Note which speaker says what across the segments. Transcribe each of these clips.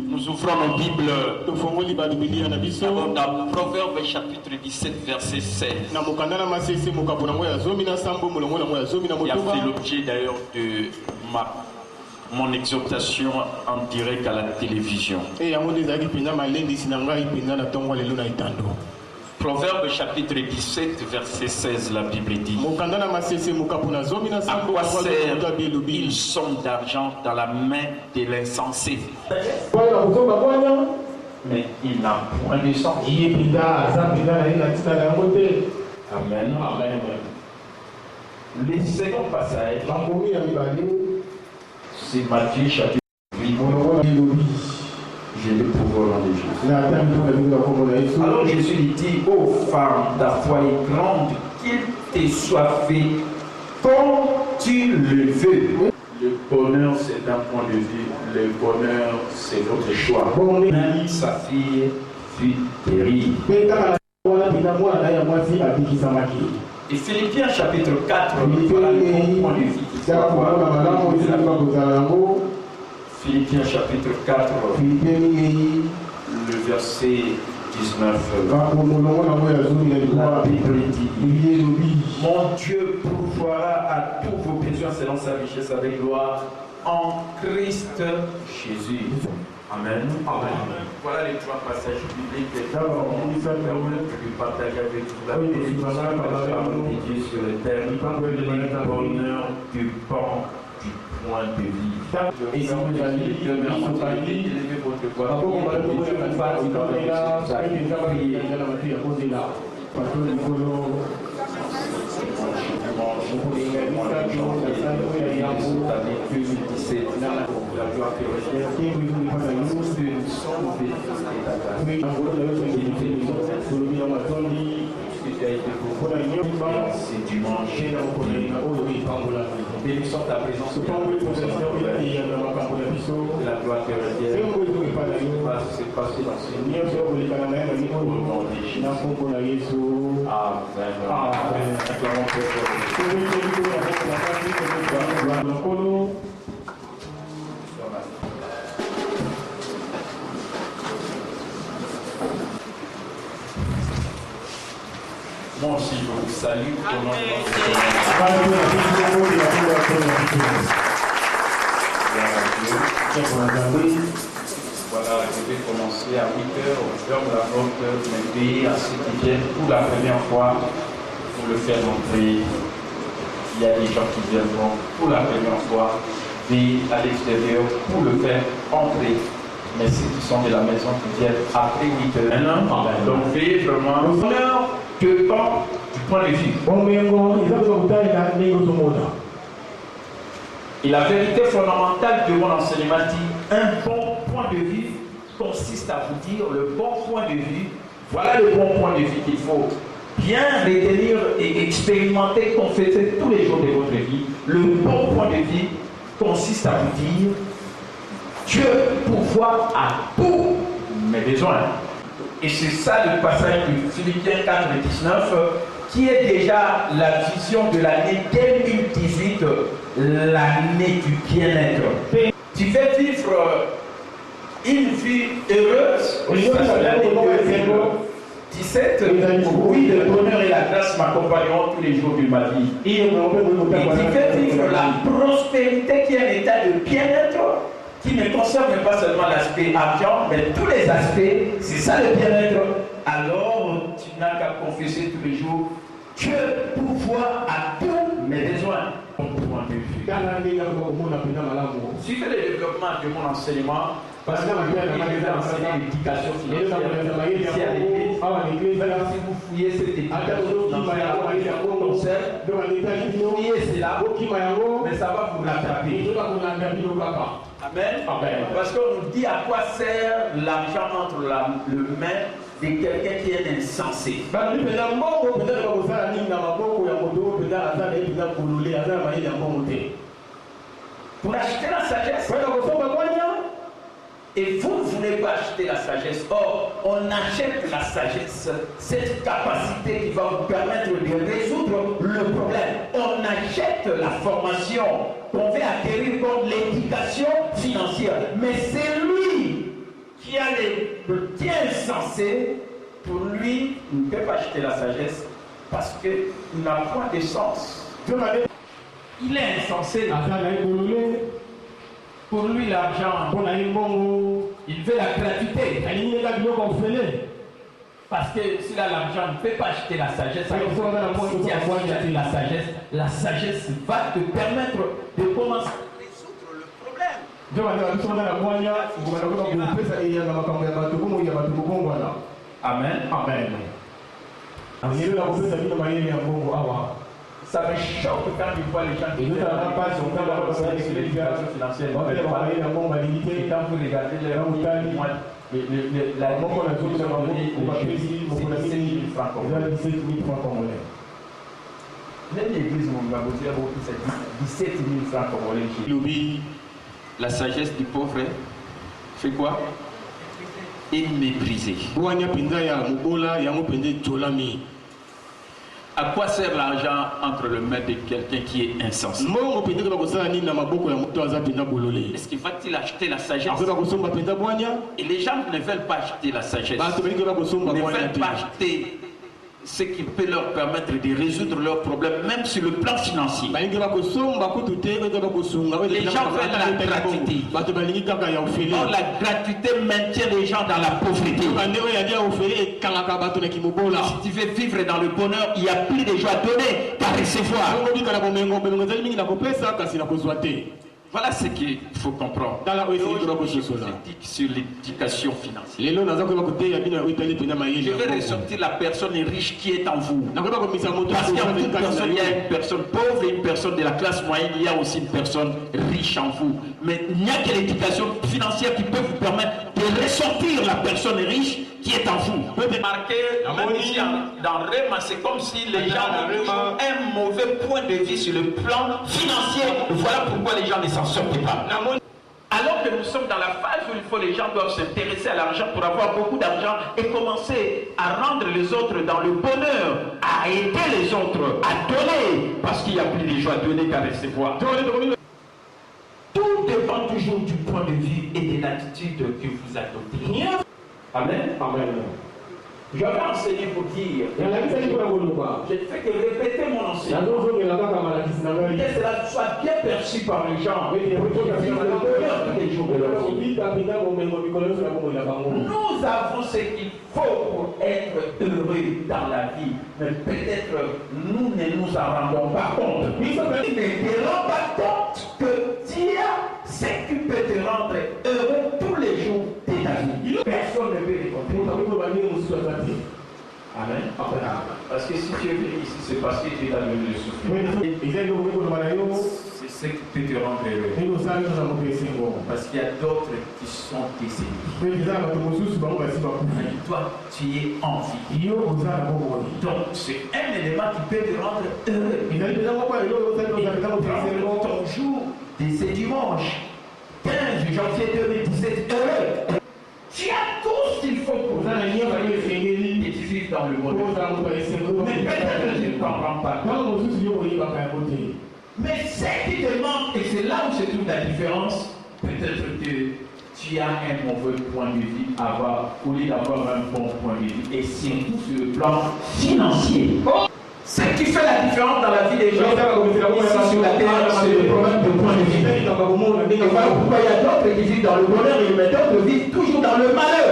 Speaker 1: Nous ouvrons nos Bibles dans Proverbes chapitre 17 verset 16. Il a fait l'objet d'ailleurs de mon exhortation en direct à la télévision. Proverbe chapitre 17 verset 16, la Bible dit: à quoi sert une somme d'argent dans la main de l'insensé, mais il n'a point de sens. Amen. Amen. Le second passage, c'est Matthieu chapitre 8. J'ai le pouvoir de Jésus. Alors Jésus lui dit: ô femme, ta foi est grande, qu'il te soit fait comme tu le veux. Le bonheur, c'est d'un point de vue, le bonheur, c'est votre choix. Même sa fille fut périe. Et Philippiens chapitre 4, voilà le bon point de vue. Philippiens chapitre 4, le verset 19. La Bible dit: mon Dieu pourvoira à tous vos besoins selon sa richesse avec gloire en Christ Jésus. Amen. Amen. Voilà les trois passages bibliques qui permettent de partager avec vous la parole de Dieu sur le terre, le bonheur du pan du point de vie. Et si vous allez élevez votre voix, c'est dimanche. Bénissons ta présence. La gloire te revienne. C'est passé dans ce moi aussi, je vous salue au nom Voilà, je vais commencer à 8h, on ferme la porte, mais payer à ceux qui viennent pour la première fois, pour le faire entrer. Il y a des gens qui viendront pour la première fois, payer à l'extérieur pour le faire entrer. Mais ceux qui sont de la maison qui viennent après 8h. Donc veillez vraiment l'honneur de temps du point de vue. Et la vérité fondamentale de mon enseignement dit: un bon point de vue consiste à vous dire le bon point de vue. Voilà le bon point de vue qu'il faut bien retenir et expérimenter, confesser tous les jours de votre vie. Le bon point de vue consiste à vous dire: Dieu pourvoit à tous mes besoins. Et c'est ça le passage de Philippiens 4, 19, qui est déjà la vision de l'année 2018, l'année du bien-être. Tu veux vivre une vie heureuse, l'année 2017, oui, le bonheur et la grâce m'accompagneront tous les jours de ma vie. Et tu veux vivre la prospérité qui est un état de bien-être, qui ne concerne pas seulement l'aspect argent, mais tous les aspects, c'est ça le bien-être. Alors, tu n'as qu'à confesser tous les jours: Dieu pourvoit à tous mes besoins. Suivez le développement de mon enseignement, parce que je vais enseigner l'éducation financière ici à l'église. Si vous fouillez cette éducation financière, vous fouillez cela, mais ça va vous rattraper. Amen. Amen. Parce qu'on nous dit à quoi sert l'argent entre le main de quelqu'un qui est insensé. Pour acheter la sagesse. Et vous ne voulez pas acheter la sagesse. Or, on achète la sagesse, cette capacité qui va vous permettre de résoudre le problème. On achète la formation qu'on veut acquérir comme l'éducation financière. Mais c'est lui qui est insensé, pour lui, il ne peut pas acheter la sagesse parce qu'il n'a point de sens. Il est insensé. Pour lui, l'argent, il veut la gratuité. Parce que s'il a l'argent, il ne peut pas acheter la sagesse. Si tu as acheté la sagesse va te permettre de commencer à résoudre le problème. Amen. Amen. Ça me choque quand je vois les gens qui font sur l'éducation financière. Et quand vous regardez les la l'église, c'est 17 000 francs congolais. Il oublie la sagesse du pauvre. Fait quoi? Et mépriser. À quoi sert l'argent entre les mains de quelqu'un qui est insensé? Est-ce qu'il va-t-il acheter la sagesse? Et les gens ne veulent pas acheter la sagesse. Ils ne veulent pas acheter ce qui peut leur permettre de résoudre leurs problèmes, même sur le plan financier. Les gens veulent la gratuité. Or, la gratuité maintient les gens dans la pauvreté. Si tu veux vivre dans le bonheur, il y a plus de joie à donner qu'à recevoir. Voilà ce qu'il faut comprendre. Sur l'éducation financière. Je vais ressortir la personne riche qui est en vous. Parce qu'en toute personne, il y a une personne pauvre et une personne de la classe moyenne. Il y a aussi une personne riche en vous. Mais il n'y a que l'éducation financière qui peut vous permettre de ressortir la personne riche qui est en vous. Vous pouvez remarquer, même ici dans Réma, c'est comme si les gens ont un mauvais point de vue sur le plan financier. Voilà pourquoi les gens ne s'en sortent pas. Alors que nous sommes dans la phase où il faut les gens doivent s'intéresser à l'argent pour avoir beaucoup d'argent et commencer à rendre les autres dans le bonheur, à aider les autres, à donner, parce qu'il n'y a plus de joie à donner qu'à recevoir. Tout dépend toujours du point de vue et de l'attitude que vous adoptez. Amen. Amen. Je vais enseigner pour dire. Je ne fais que répéter mon enseignement. Que cela soit bien perçu par les gens. Nous avons ce qu'il faut pour être heureux dans la vie. Mais peut-être nous ne nous en rendons pas compte. Il ne te rends pas compte que Dieu sait qui peut te rendre heureux tous les jours de ta vie. Personne ne peut répondre. Amen. Parce que si tu es venu ici, c'est parce que tu es dans le souffle. C'est ce qui peut te rendre heureux. Parce qu'il y a d'autres qui sont décédés. Toi, tu es en vie. Donc, c'est un élément qui peut te rendre heureux. Et ton jour, c'est dimanche 15 janvier 2017, heureux. Tu as tout ce qu'il faut pour venir et tu vis dans le monde. Mais peut-être que tu ne comprends pas. Mais ce qui te manque, et c'est là où se trouve la différence, peut-être que tu as un mauvais point de vue au lieu d'avoir un bon point de vue, et surtout sur le plan financier. Ce qui fait la différence dans la vie des gens ici sur la terre, c'est le problème de point de vue. Et voilà pourquoi il y a d'autres qui vivent dans le bonheur et d'autres vivent toujours dans le malheur.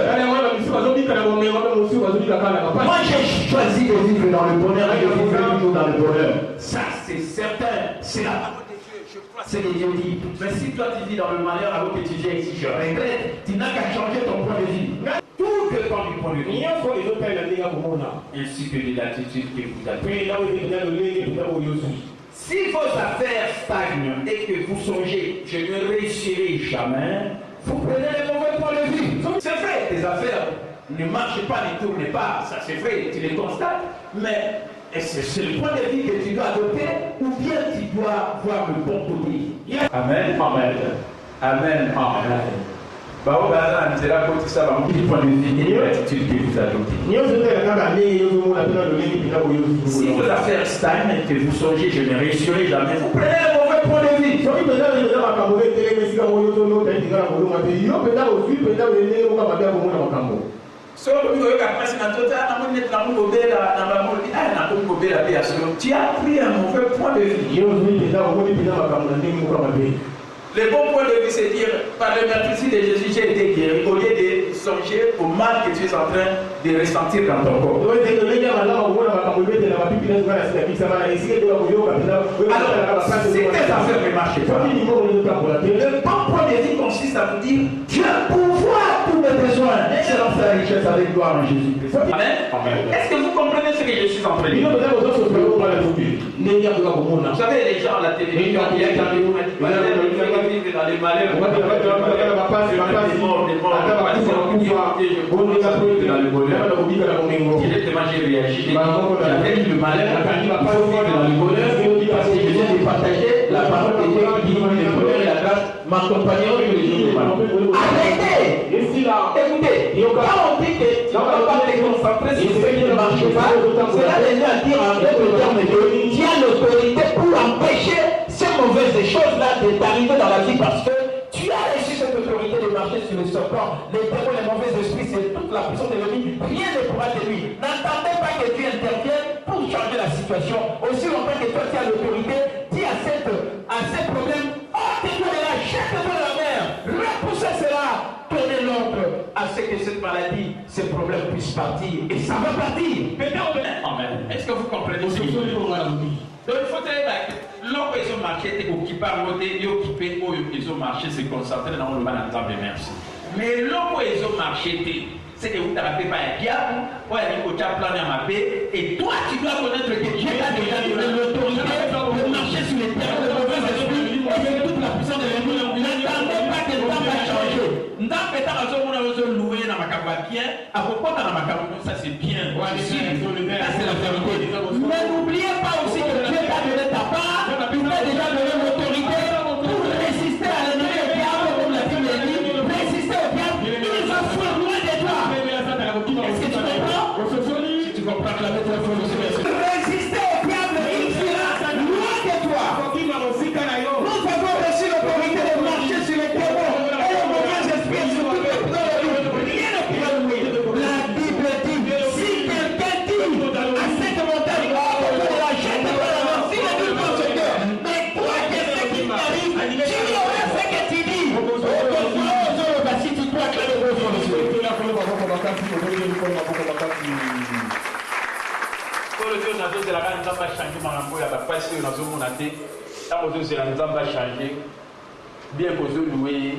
Speaker 1: Moi j'ai choisi de vivre dans le bonheur et de vivre toujours dans le bonheur. Ça c'est certain, c'est la parole de Dieu, je crois, c'est les Dieu dit. Mais si toi tu vis dans le malheur alors que tu viens ici, je regrette, tu n'as qu'à changer ton point de vue. Tout dépend du point de vue. Ainsi que de l'attitude que vous avez. Si vos affaires stagnent et que vous songez, je ne réussirai jamais, vous prenez les mauvais points de vue. C'est vrai, tes affaires ne marchent pas, ne tournent pas, ça c'est vrai, tu les constates, mais c'est le point de vue que tu dois adopter ou bien tu dois voir le bon côté. Amen. Amen. Amen. Amen. Si vos affaires stagnent et que vous songez, je ne réussirai jamais, vous prenez le mauvais point de vue. Tu as pris un mauvais point de vue. Le bon point de vue, c'est dire, par le meurtrier de Jésus, j'ai été guéri, au lieu de songer au mal que tu es en train de ressentir dans ton corps. Alors, si tes affaires ne marchent pas, le bon point de vue consiste à vous dire, Dieu pourvoit tous mes besoins. Selon sa richesse avec gloire en Jésus-Christ. Amen. Est-ce que vous comprenez ce que je suis en train de dire? Vous savez, les gens à la télévision, il y a dans les malheurs, j'ai réagi, j'avais dit le malheur, j'ai partagé la parole de Dieu qui dit le bonheur et la grâce m'accompagneront tous les jours de ma vie. Arrêtez! Écoutez, quand on dit que tu ne vas pas te concentrer sur ce qui ne marche pas, cela vient à dire en d'autres termes que tu as l'autorité pour empêcher ces mauvaises choses-là d'arriver dans la vie parce que tu as reçu cette autorité de marcher sur les serpents, les démons, les mauvais esprits, c'est toute la puissance de l'ennemi. Rien ne pourra te nuire. N'attendez pas que Dieu intervienne pour changer la situation. Aussi longtemps que toi tu as l'autorité, dis à ces problèmes, ôtez-toi de là, jette-toi de la mer, repoussez cela, donnez l'ordre à ce que cette maladie, ces problèmes puissent partir. Et ça va partir. Amen. Est-ce que vous comprenez ce que je veux dire? Donc il faut dire l'homme ils ont marché, occupé à côté, ils occupé, ils ont marché, se concentrer dans le mal en merci. Mais l'homme ils ont marché, c'est que vous t'arrêtez pas un diable, ou un côté plan à ma paix, et toi tu dois connaître que Dieu t'a déjà donné l'autorité de marcher sur les terres de mauvais esprits, et c'est toute la puissance de l'ennemi. N'attendez pas que le temps va changer. N'attendez pas que vous louer dans ma cabane bien, à propos dans ma cabane, ça c'est bien. Ça c'est la vérité. Mais n'oubliez pas aussi que Dieu t'a donné ta part, il t'a déjà donné l'autorité pour résister à l'ennemi et au diable, comme l'a dit l'ennemi, résister au diable, il va fuir loin de toi. Est-ce que tu comprends? Si tu comprends, acclamez très fort le Seigneur. Résister au diable, il fuira loin de toi. Nous avons reçu l'autorité de marcher sur les démons et les mauvais esprits sur toutes les personnes. Rien ne pourra nous nuire. La Bible dit, si quelqu'un dit à cette montagne, bien que vous louez.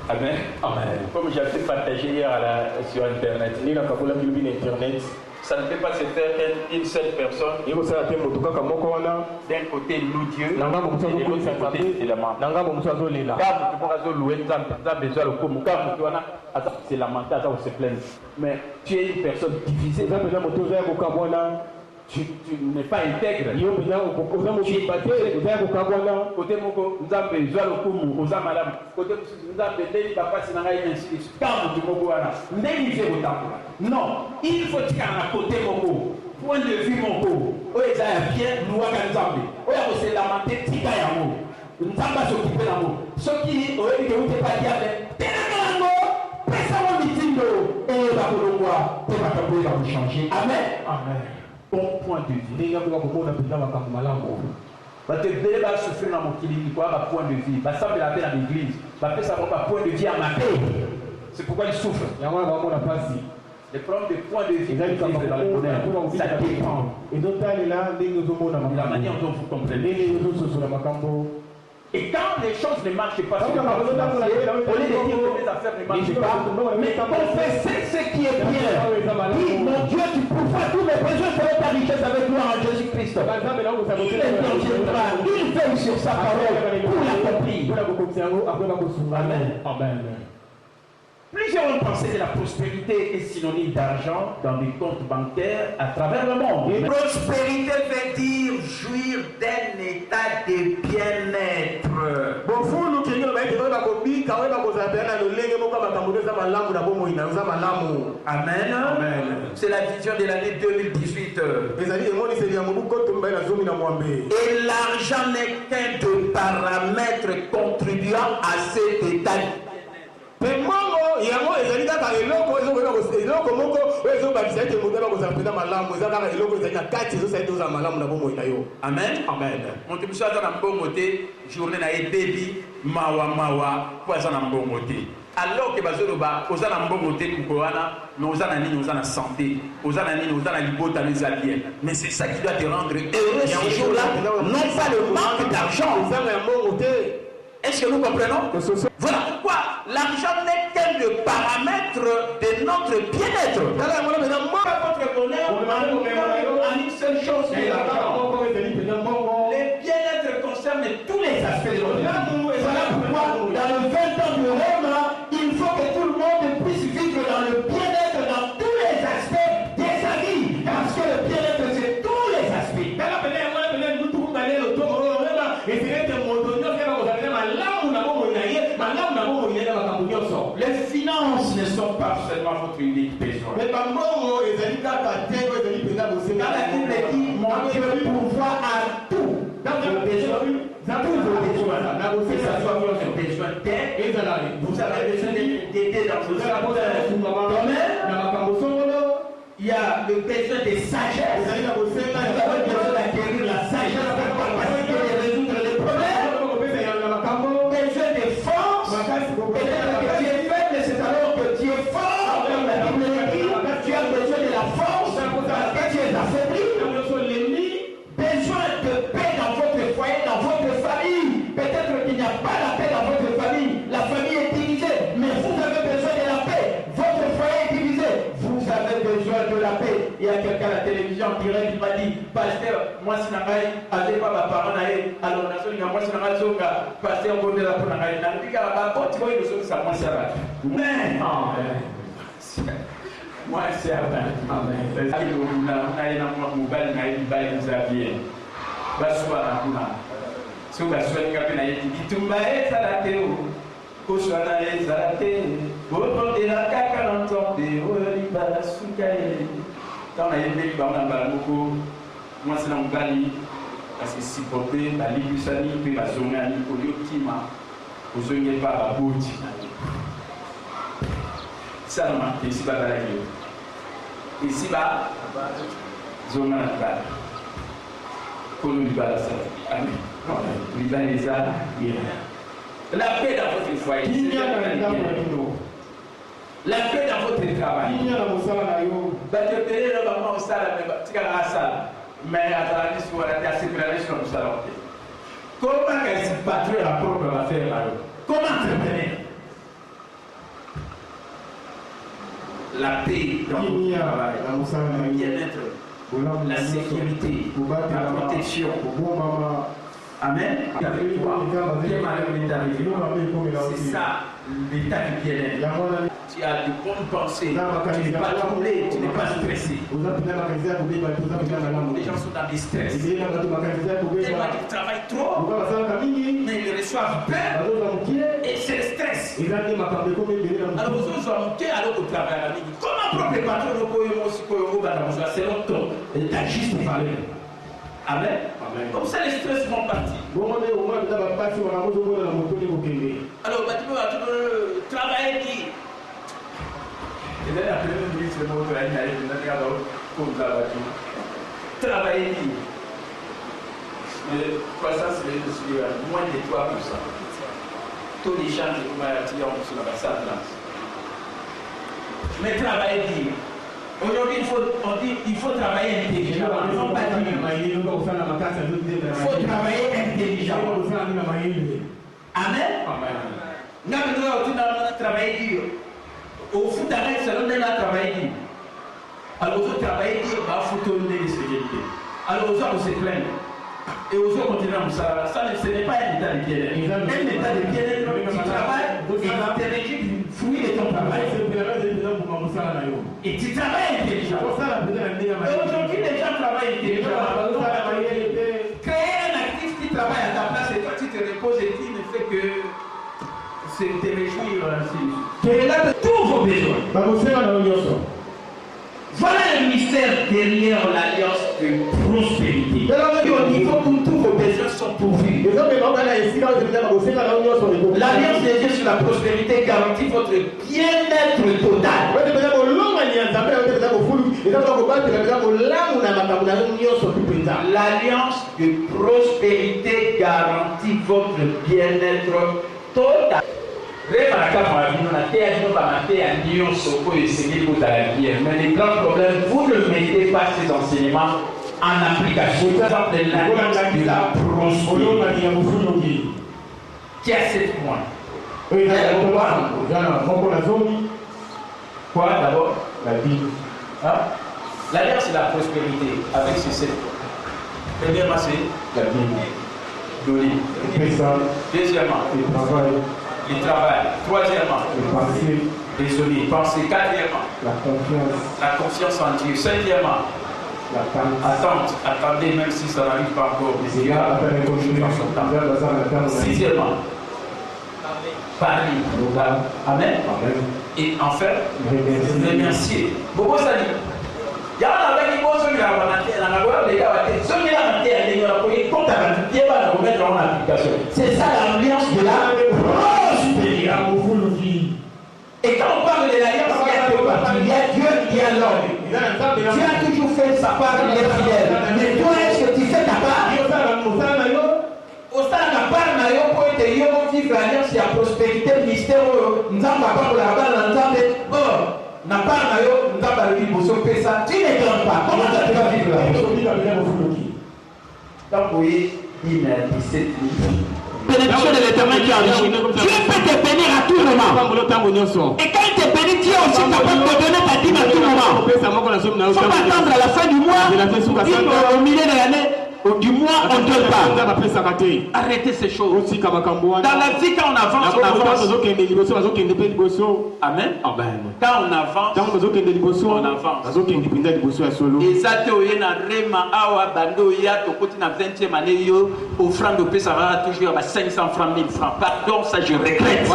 Speaker 1: Amen. Amen. Comme j'ai fait partager hier sur Internet, ça ne peut pas se faire qu'une seule personne. D'un côté, nous Dieu, et de l'autre côté, c'est la main. C'est lamenté, c'est plein. Mais tu es une personne divisée. Tu n'es pas intègre. Tu es côté moko nzambe zwa lokumu oza malamu côté nzambe ndeni bapasi na ngai ainsi de suite quand tu moko wana ndeni ze botambola non il faut tikana na côté moko point de vue moko oyo eza ya bien luwaka nzambe oyo akose lamante tika yango nzambe asokipe nango soki oyebi ke ute pa diable telaka yango pesa mo mitindo oyo bakolongwa mpe makambo oyo bakochange. Amen. Amen. Bon point de vue. Parce que dès que souffrir dans mon clinique, quoi, point de vue. Parce que la paix dans l'église, parce que ça va pas point de vue à ma paix. C'est pourquoi il souffre. Les problèmes de point de vue, dans le bonheur, ça dépend. Et la manière dont vous comprenez. Et quand les choses ne marchent pas sur le plan financier, au lieu de dire que les affaires ne marchent pas, mais confessez ce qui est bien. Oui, mon Dieu, tu pourvois tous mes besoins selon ta richesse avec moi en Jésus-Christ. Il interviendra, il veille sur sa parole pour l'accomplir. Amen. Amen. Plusieurs ont pensé que la prospérité est synonyme d'argent dans des comptes bancaires à travers le monde. Et prospérité veut dire jouir d'un état de bien-être. Amen. C'est la vision de l'année 2018. Et l'argent n'est qu'un de paramètres contribuant à ces détails. Amen. On te dit journée na baby mawa poison na mbongote. Alors que bazoloba ozana mbongote kukoana mais ozana nini ozana santé ozana nini ozana libota les alliés. Mais c'est ça qui doit te rendre heureux ce jour-là, non pas le manque d'argent. Est-ce que nous comprenons? Voilà pourquoi l'argent n'est qu'un de paramètres de notre bien-être. Votre bonheur en une seule chose, c'est l'argent. Le bien-être concerne tous les aspects de notre vie.
Speaker 2: Voilà pourquoi dans le 20 ans de Rome, il faut que tout le monde puisse vivre dans le bien-être dans tous les aspects de sa vie. Parce que le bien-être, c'est tous les aspects.
Speaker 1: Les finances ne sont pas seulement votre unique besoin. Quand la Bible dit mon Dieu pourvoit à tout, dans vos besoins, que ce soit votre besoin d'aide, vous avez besoin d'aider dans vos domaines. Il y a le besoin de sagesse. Vous avez besoin d'acquérir la sagesse pour capacité de résoudre les problèmes. Besoin de force. Peut-être que tu es faible, c'est alors que tu es fort. Comme la Bible dit, tu as besoin de la force parce que tu es affaibli. Besoin de paix dans votre foyer, dans votre famille. Peut-être qu'il n'y a pas la paix dans votre famille. La famille est divisée, mais vous avez besoin de la paix. Votre foyer est divisé. Vous avez besoin de la paix. Il y a quelqu'un à la télévision en direct qui m'a dit, pasteur, moi si n'avais pas ma parole, alors moi si n'avais pas pasteur, on peut la prendre. Mais moi c'est Amen. Moi c'est dans Bali parce que si porté la libusani puis la zone à Nicoliotima aux zones pas à bouti ça m'a ici bas la ici bas zone à Bali comme le bas ça amen libanesa la paix dans votre foyer la paix dans votre travail mais attendez sur la séparation du salon. Comment qu'elle se battrait la propre affaire là? Comment entretenir la paix dans votre travail, le bien-être, la sécurité, la protection? Amen. C'est ça l'état du bien-être. Tu as de bonnes pensées, tu n'es pas troublé, tu n'es pas stressé. Les gens sont dans des stress. Tellement qu'ils travaillent trop, mais ils reçoivent peine et c'est le stress. Alors vous avez monté alors que vous travaillez à la midi. Comment propre patron c'est longtemps ta juste valeur. Amen. Comme ça les stress vont partir. Alors travailler qui? Travailler libre. Mais croissance de moins de 3%. Taux d'échange de maladie en sur l'ambassade là. Mais travailler libre. Aujourd'hui, il faut travailler intelligemment. Il faut travailler intelligemment. Amen. Nous avons travaillé dur. Au foot d'arrêt, c'est l'homme qui a travaillé. Alors, vous travaillez, il va foutre le nez de sécurité. Alors, vous se plaignent. Et vous continuez à vous savoir. Ça, ce n'est pas un état de bien-être. Un état de bien-être, tu travailles et tu réjouis du fruit de ton travail. Et tu travailles intelligemment. Et aujourd'hui, les gens travaillent intelligemment. Créer un actif qui travaille à ta place et toi, tu te reposes et tu ne fais que
Speaker 2: relate tous vos besoins. Voilà le mystère derrière l'alliance de prospérité. Il faut que tous vos besoins soient pourvus. L'alliance de Dieu sur la prospérité garantit votre bien-être total. L'alliance de prospérité garantit votre bien-être total. Mais les grands problèmes, vous ne mettez pas ces enseignements en application. Par exemple, l'alliance de la prospérité qui a 7 points. Quoi d'abord?
Speaker 3: La Bible.
Speaker 2: Hein? L'alliance de la prospérité avec ces 7 points. Premièrement, c'est
Speaker 3: La Bible.
Speaker 2: donner. Deuxièmement,
Speaker 3: Le travail.
Speaker 2: le travail. Troisièmement,
Speaker 3: Le passé.
Speaker 2: désolé, penser. Quatrièmement,
Speaker 3: La confiance.
Speaker 2: la confiance en Dieu. Cinquièmement,
Speaker 3: L'attente.
Speaker 2: attendez, même si ça n'arrive pas encore.
Speaker 3: C'est là la peine de continuer.
Speaker 2: Sixièmement, parler. Amen. Et enfin, remercier. Beaucoup ça dit. Il y a un avec qui pose la c'est ça l'alliance de la prospérité. Et quand on parle de l'alliance, il y a deux parties. Il y a Dieu, il y a l'homme. Dieu a toujours fait sa part, il est fidèle. Mais toi, est-ce que tu fais ta part? Au sein de la part, pour être vivre l'alliance, il y a prospérité, mystère, nous avons pas pour la balle, nous avons n'a pas nous avons le vivre sur ça. Tu ne donnes pas. Comment tu vas vivre l'alliance? Donc, vous voyez, il y a 17 000. Bénédiction de l'éternel qui enrichit. Dieu peut te bénir à tout moment. Et quand il te bénit, Dieu est aussi capable de te donner ta dîme à tout moment. Il ne faut pas attendre à la fin du mois, au milieu de l'année. Du mois, on ne donne pas. Arrêtez ces choses. Dans la vie, quand on avance, on avance. Amen. Quand on avance, on avance. Et ça, tu es dans Rema, Awa, Bando, ya, tu es dans la 20e année, offrande de paix, ça va toujours à 500 francs, 1000 francs. Pardon, ça je regrette.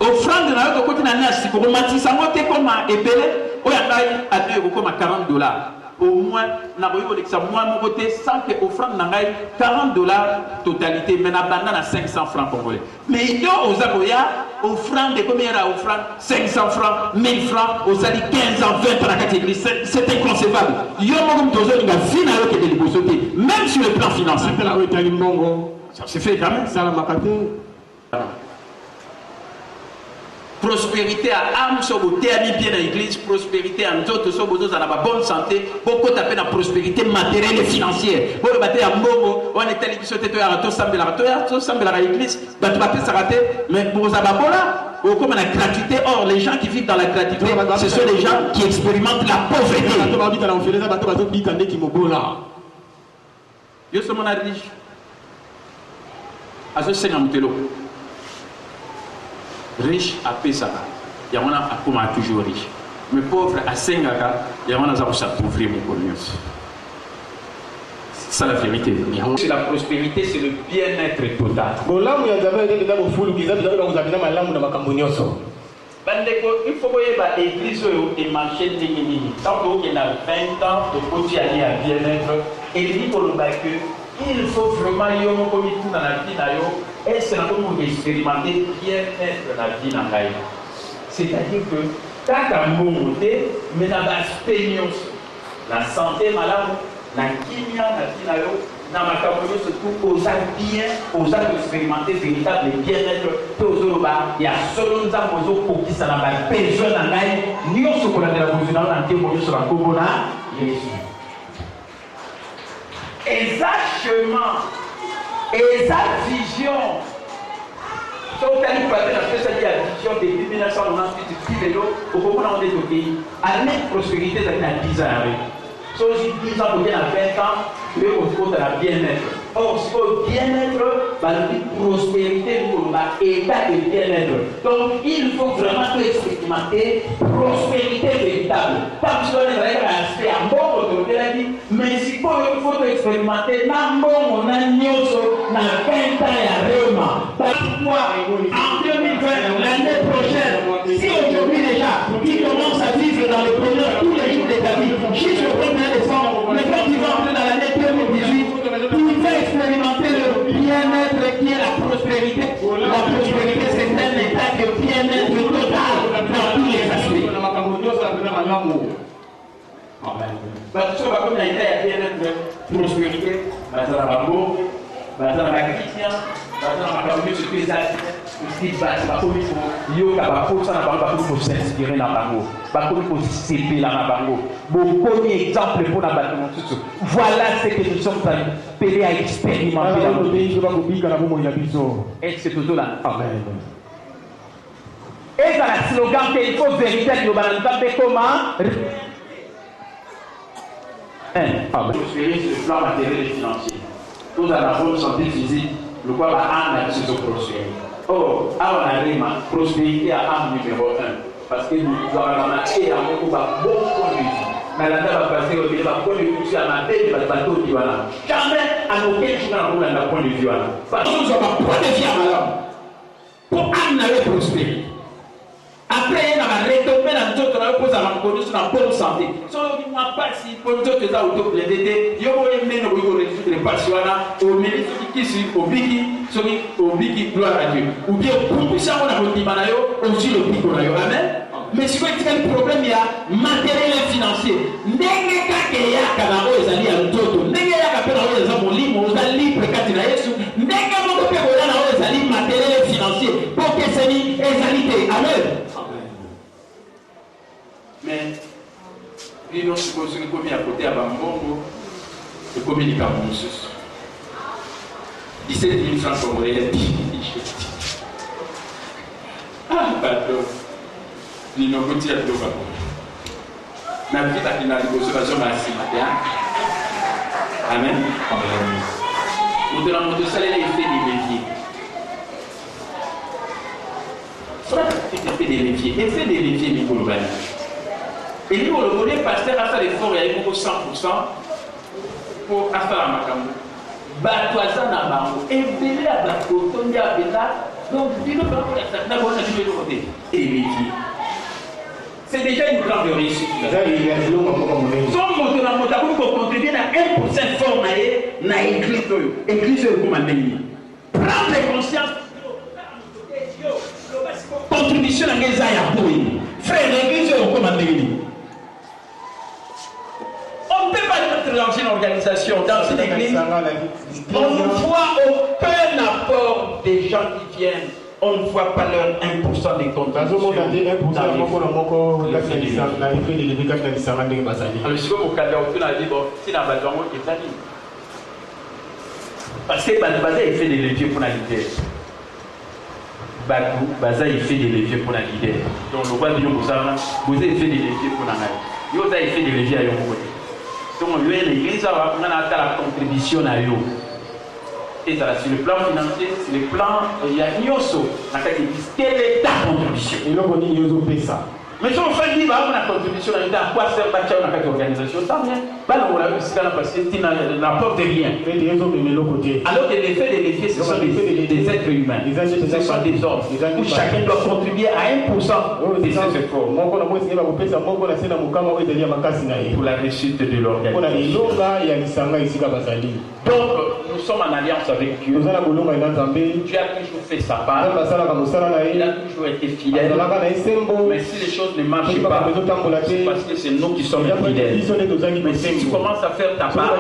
Speaker 2: Offrande de la côté de la nation, pour romantiser, c'est comme un ébélé, ou à 40 $. Au moins, moi, mon côté, sans que offrande n'aille $40 totalité, mais la banane à 500 francs congolais. Mais il y a aux Agoya, offrande de combien à offrande 500 francs, 1000 francs, aux Ali 15 ans, 20 ans à la catégorie, c'est inconcevable. Il y a un besoin de même sur le plan financier. Ça se fait quand même. Ça la prospérité à âme, sur le terme bien à l'église, prospérité à nous autres, sur la bonne santé, beaucoup tapé la prospérité matérielle et financière. Pour le bâtir à Mbogo, on est télévision, tu es à l'église, tu vas s'arrêter, mais pour Zababola, comme la gratuité, or les gens qui vivent dans la gratuité, ce sont les gens qui expérimentent la pauvreté. Je suis mon riche. À ce Seigneur Moutelo. Riche à Pesaka, il y a toujours riche. Mais pauvre à Sengaka, il y a s'appauvrir mon commerce. C'est ça la vérité. C'est la prospérité, c'est le bien-être total. Il faut que l'église et marché tant qu'il y a 20 ans, de côté aller à bien-être, et il dit pour le bac il faut vraiment y avoir comme tout dans la vie, et c'est là pour expérimenter bien-être dans la vie. C'est-à-dire que quand tu as monté, mais dans la santé malade, la kimia, la vie, dans ma caméra, surtout aux bien, aux expérimenter véritable bien-être, il y a seulement des gens qui ça n'a pas besoin d'un aïe, ni au chocolat de la bouche dans l'antémonie sur la cobona, exactement, exact vision. Donc, on a fait la vision depuis 1998, depuis vélo, au moment où on est au pays. Année de prospérité, ça fait 10 ans. Si 10 ans, on a 20 ans, on a bien-être. Or, ce bien-être, la prospérité, état de bien-être. Donc, il faut vraiment expérimenter prospérité véritable. Pas besoin de rester à bon, mais si il faut expérimenter, on a 20 ans à Réma. Pourquoi en 2020, l'année prochaine, si aujourd'hui déjà, il commence à vivre dans le bonheur tous les jours de ta vie, jusqu'au 1er décembre, mais quand il va entrer dans l'année 2018, il va expérimenter le bien-être qui est la prospérité. La prospérité, c'est un état de bien-être total dans tous les aspects. Amen. Parce que comme il y a bien-être, prospérité, chrétien, voilà ce que nous sommes appelés à expérimenter. Est-ce que tout là? Amen. Et dans le slogan qu'il faut vérité comment? Prospérer sur le plan matériel et financier. Nous avons la bonne santé physique, le quoi va âme se prospérer. Or, à on arrive à prospérité à âme numéro 1. Parce que nous avons remarqué à un bon point de vue. Mais la table va passer au milieu, va prendre le coup à ma tête, va bateau qui va là. Jamais à nos quels jours on a un point de vue là. Parce que nous avons un point de vue à l'homme. Pour âme prospérer. Après, il y a retombé dans tout le monde, à la condition de bonne santé. Si on ne pas si pour tout les autos, les DT, il y a un ménage qui résoudre les patients, au ministre qui suit, au biki, gloire à Dieu. Ou bien, pour ça, on a le Timanayo, aussi le Piconayo. Amen. Mais si vous avez un problème, il y a matériel et financier. N'est-ce pas qu'il y a quand on est allé à l'auto, n'est-ce pas qu'il y a quand on est libre, on est libre quand il y a Jésus, n'est-ce pas qu'on peut aller à matériel et financier pour que c'est une égalité. Amen. Mais, lui, nous supposons que comme à côté à Bambongo, le communique à Moussous. 17 000 francs pour réel. Ah, pardon. Nous n'avons pas dit à tout. La vie a une négociation massive. Amen. Nous devons nous salaire et faire des métiers. Frère, tu te fais des métiers. Et fais des métiers, Nicolas Bani. Et nous, on le connaît, pasteur, à faire l'effort, il y a beaucoup 100% pour faire la macambo. Batoisa na bango. Et bien là, on y a donc, dis nous, et les métiers. C'est déjà une grande réussite. Son moteur pour contribuer à 1% fort dans l'église comme un pays. Prendre conscience. Contribution à l'église. Frère, l'église comme un pays. On ne peut pas être dans une organisation, dans une église. On ne voit aucun apport des gens qui viennent. On ne voit pas leur 1% des contributions. Alors, si vous avez parce que Baza il fait des leviers pour la leader. Baza il fait des leviers pour la leader. Donc le roi de Boza il fait des leviers pour la leader. Yoza il fait des leviers à Yon côté. Donc l'église a la contribution à Yon. Et ça, sur le plan financier, sur le plan, il y a Nyoso, quelle est ta contribution? Et là, on dit Nyoso paye ça. Mais si on fait dire, on a contribution, à quoi sert la organisation? Ça vient. On l'a vu, c'est parce que tu n'apportes rien. Alors que les faits des leviers, ce sont des êtres humains. Ce sont des hommes. Où chacun doit contribuer à 1% de ses efforts. Pour la réussite de l'organisation. Donc, nous sommes en alliance avec Dieu. Dieu a toujours fait sa part. Il a toujours été fidèle. Mais si les choses ne marchent pas, c'est parce que c'est nous qui sommes fidèles. Mais si tu commences à faire ta part,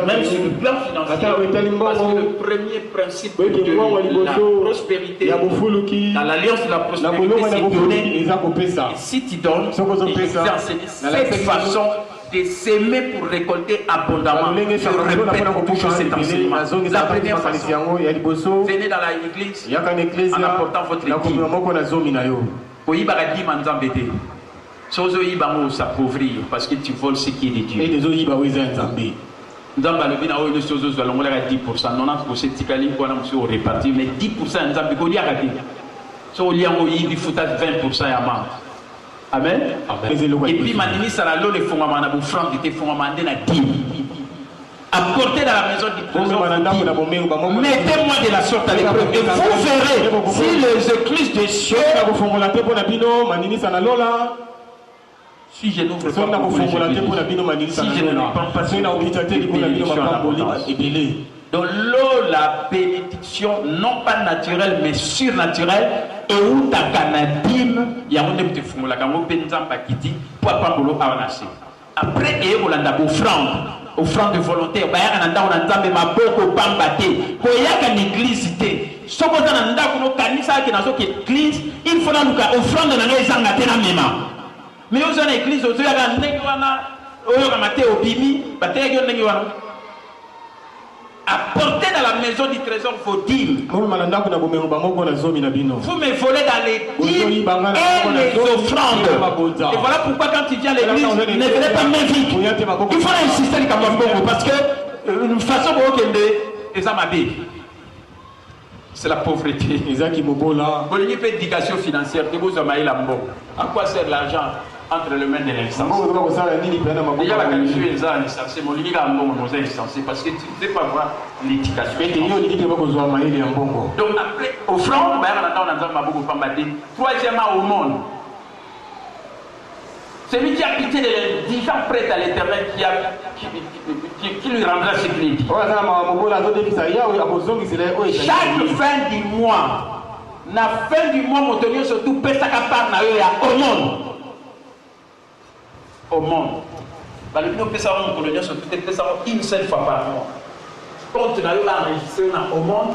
Speaker 2: même sur le plan financier, parce que le premier principe de la prospérité, dans l'alliance de la prospérité, c'est donner. Et si tu donnes, il faut enseigner cette façon de s'aimer pour récolter abondamment. Je répète toujours cet enseignement. La première façon, venez dans l'église en apportant votre équipe. S'appauvrir parce que tu voles ce qui est de Dieu. Nzamba le bina oyo choses aux alongola à 10%. Non a posé tikali kwa na monsieur réparti mais 10% nzamba ko dia kati. So liango yi futa 20% ya ma. Amen. Et puis manini sala lo le fondement na bu franc qui te fondement na 10. Apportez dans la maison du trésor. Mettez-moi de la sorte à l'épreuve et vous verrez si les écluses des cieux. Si je n'ouvre pas pour les églises, si je ne répands pas sur les donc l'eau, la bénédiction, non pas naturelle, mais surnaturelle, et où ta canadime, il y a un petit fond, la gamme penza pakiti, pour pas pour l'eau avancer. Après, et on a offrande de volonté, on a nzambe maboko pambate, ko yaka l'église té. Soko na ndako no kanisa ki nazo ki église, il faut na luka offrande na ngai zanga te na mema. Mais aux gens église aux yaka ndenge wana, oyo kamate obimi, bate yo ndenge wana. Apportez dans la maison du trésor vos dîmes. Vous me volez dans les dîmes et les offrandes. Et voilà pourquoi quand tu viens à l'église, ne venez pas main vide. Il faut insister parce que une façon de c'est la pauvreté. Bolini fait éducation financière. À quoi sert l'argent entre les mains de l'instance? Déjà la qualification est insensée, mon limite à un bon est insensé parce que tu ne peux pas voir l'éducation. Donc après, offrande, troisièmement au monde. Celui qui a pitié des gens prêts à l'éternel qui lui rendra ce qu'il dit. Chaque fin du mois, la fin du mois, mon surtout, pèse sa part au monde. Au monde. Une seule fois par mois. Quand on a enregistré au monde,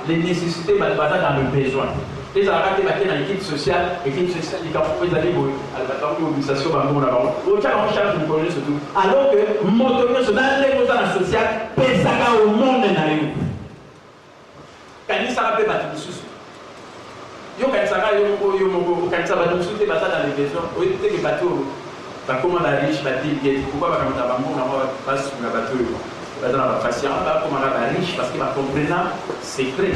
Speaker 2: les nécessités dans le besoin. Les arabes qui dans l'équipe sociale, l'équipe sociale, ils ont fait l'organisation alors que motorio dans l'économie sociale, pesaka au monde na yo. Kanisa la paix batu susu. Yo kanisa yo kanisa batu susu te basa dans les besoins. O te ke batu ba comment la riche ba dit pourquoi ba kamata ba mo na ba su na batu yo. Ba dans la patient ba comment la riche parce que ba comprenant secret.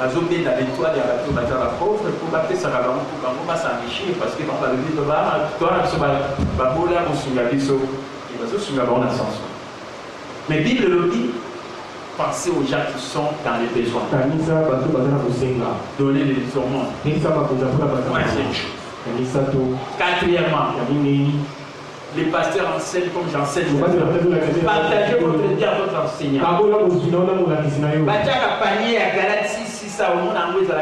Speaker 2: Bazo bien dans l'étoile de la bateau la pauvre pour battre ça va pour s'enrichir parce que dans le livre va toi sur ba bola ou sur la biso et bazo sur la bonne ascension. Mais Bible le dit, pensez aux gens qui sont dans les besoins. Donner les tourments. Quatrièmement, les pasteurs enseignent comme j'enseigne. Partagez votre vie à votre enseignant. Bachaka panier à Galate 6, ça au monde en Ouest, à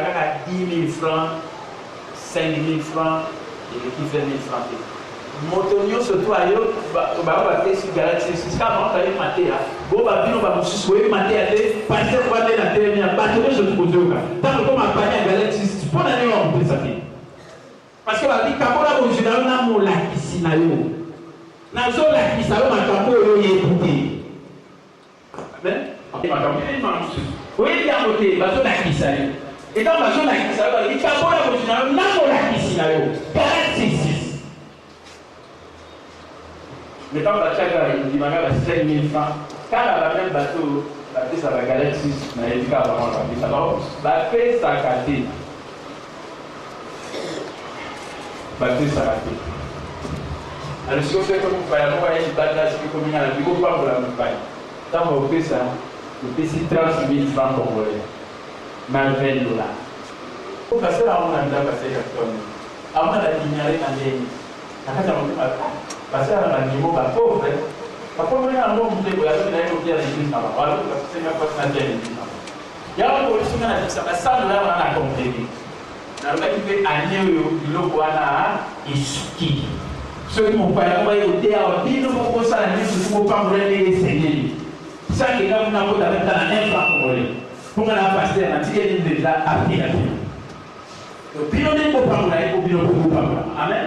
Speaker 2: 10 000 francs, 5 000 francs, et qui fait 1 000 francs. Motonio surtout à eux, on va faire sur Galate 6, car on va y mater. Bon, on va dire, on va vous mater à l'eux, passer pour aller dans la terre, mais bâtonner sur tout le monde. Tant que on va panier à Galate 6, tu peux aller en plus ça. Parce que on va dire, quand on a besoin d'un mot là, ici, là, nazola kisalo makambo oyo yebuti amen makambo oyo yangote bazola kisalo et donc bazola kisalo ikambo la bozina namola kisalo 46 mais quand la chaka indimanga ba 5000 francs quand la même bateau ça va galer 6 na edika ba on va faire ça kate ba faire ça kate. Alors, si on fait comme vous voyez, on va y battre comme il y a un bureau pas pour la montagne. Tant qu'on fait ça, on fait 30 000 francs congolais. Mais 20 $. Pour passer là, on a déjà passé 4 tonnes. Avant la dignérer en ligne. Passer à la niveau, pas pauvre. Pas pauvre, il y a un mot, vous devez aller à l'église là-bas. Voilà, parce que c'est une fois que l'église là-bas. Il y a un policier qui a dit ça, mais ça, nous l'avons compris. Dans le mec qui fait un euro, il a ski. Ceux qui m'ont pas envoyé au théâtre, ils ne vont pas ça la nuit, ils ne vont pas les essayer. Ça qui est là, vous n'avez pas un franc congolais. Pour que la pasteur, on a dit qu'elle est déjà appris la vie. Donc, puis on n'est pas pour la vie, pour pas. Amen.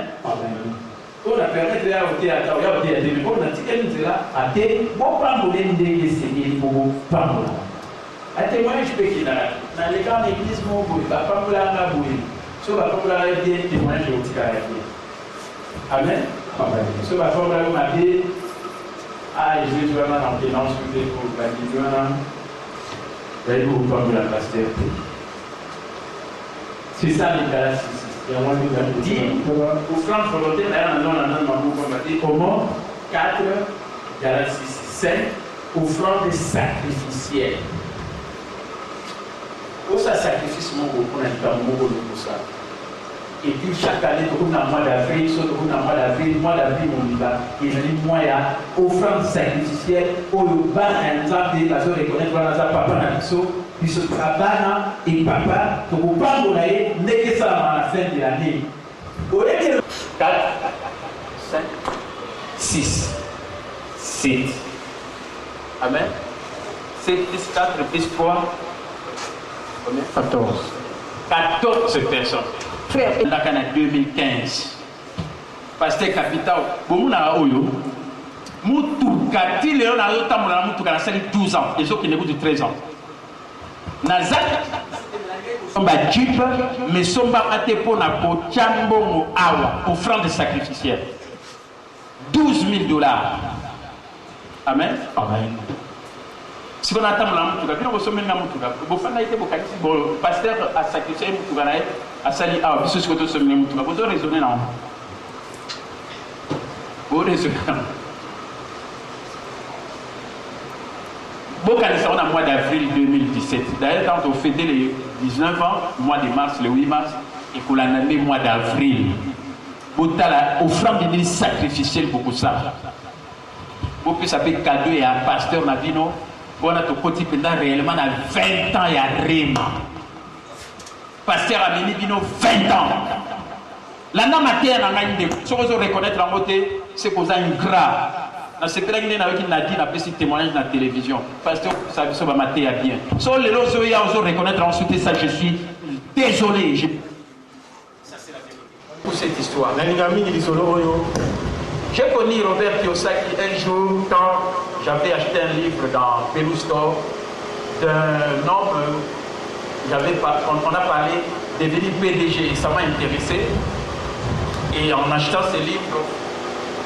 Speaker 2: On a permis de faire au théâtre, on a dit qu'elle est déjà appris, pour pas vous les essayer, pour pas vous. À témoigner, je peux qu'il y a. Dans les cas d'église, mon bout, pas pour la bouille. Sur la pour la vie, témoigner, je vous dis. Amen. Ce va faire m'a dit Ah, je vais vraiment en pénance pour la guidon. D'ailleurs, vous pouvez la pasteur. C'est ça les Galates. Dit, offrande volontaire, d'ailleurs, comment 4, Galates 5, offrande sacrificielle. Pour ça, sacrifice, on a dit pour ça. Et puis chaque année, tout le mois d'avril, mois d'avril, on y va. Et je dis, moi, il y a offrande sacrificielle, au bas, un exemple, des personnes reconnaissent, papa, puisque papa et papa, tu ne peux pas mourir, n'est que ça à la fin de l'année. 4, 5, 6, 7. Amen. 7 plus 4 plus 3. Combien? 14 personnes. Frère, il y a 2015. Pasteur Capital, bon, on a Oyo. Moutoukati, il y a 12 ans. Les autres qui n'écoutent 13 ans. Nazak, on va jeep, mais on va acheter pour la Chambo Awa, offrande sacrificielle. 12 000 $. Amen. Amen. Si on attend la moutoura, puis on va se mettre la moutoura. Bon, pasteur a sacrifié la moutoura, a sali, ah, puis ce que tu as mis la moutoura. Vous avez raisonné là. Vous raisonnez là. Bon, quand on a mois d'avril 2017, d'ailleurs, quand on fêtait les 19 ans, mois de mars, le 8 mars, et qu'on a nommé mois d'avril, on a offrande de sacrificielle pour ça. Bon, puis ça fait cadeau et un pasteur n'a dit non. Bon, on a tout petit peu réellement à 20 ans, il y a Rima. Pasteur a mis 20 ans. La nama terre en a une des. Si vous reconnaître la beauté, c'est qu'on a une grave. C'est pour ça qu'il y a un témoignage dans la télévision. Pasteur, ça va mater à bien. Si les gens reconnaître ensuite ça, je suis désolé. Ça, c'est la vérité. Pour cette histoire. J'ai connu Robert Kiyosaki un jour quand j'avais acheté un livre dans Perú Store d'un homme, on a parlé de devenir PDG et ça m'a intéressé. Et en achetant ce livre,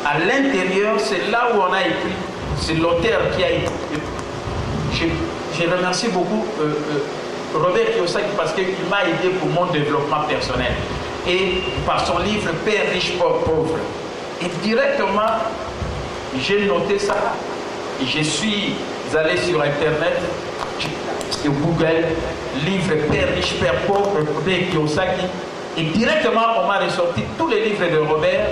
Speaker 2: à l'intérieur, c'est là où on a écrit, c'est l'auteur qui a écrit. Je remercie beaucoup Robert Kiyosaki parce qu'il m'a aidé pour mon développement personnel. Et par son livre Père riche, pauvre. Et directement, j'ai noté ça. Et je suis allé sur Internet, sur Google, livre Père riche, Père pauvre, Robert Kiyosaki. Et directement, on m'a ressorti tous les livres de Robert.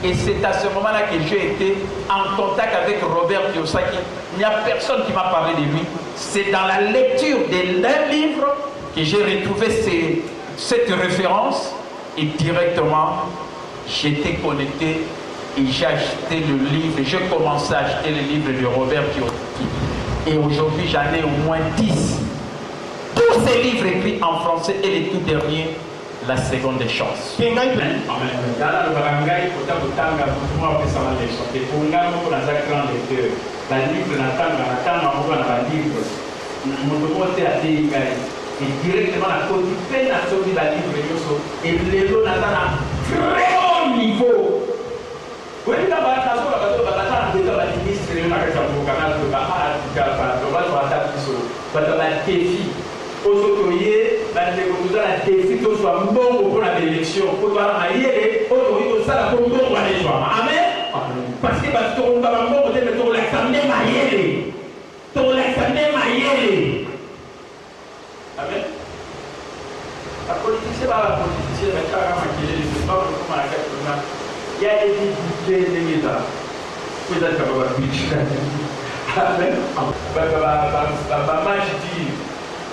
Speaker 2: Et c'est à ce moment-là que j'ai été en contact avec Robert Kiyosaki. Il n'y a personne qui m'a parlé de lui. C'est dans la lecture d'un livre que j'ai retrouvé cette référence. Et directement, j'étais connecté et j'ai acheté le livre. J'ai commencé à acheter le livre de Robert Kiyosaki. Et aujourd'hui, j'en ai au moins 10. Tous ces livres écrits en français et les tout derniers, la seconde chance. Amen. Et directement la côte peine à sauver la livre et les lots à très haut niveau. Oui, il y a un défi. Aujourd'hui, la défi que soit bon pour l'élection. Pour la mailler, aujourd'hui, ça la bon pour les gens. Amen. Parce que on va bon, on va l'examiner mailler. On l'examiner mailler. Amen. La politique, c'est pas la politique, c'est la carrière c'est pas comme la carrière. Il y a des difficultés de l'État. Peut-être qu'on va pitcher. Amen. Maman, je dis.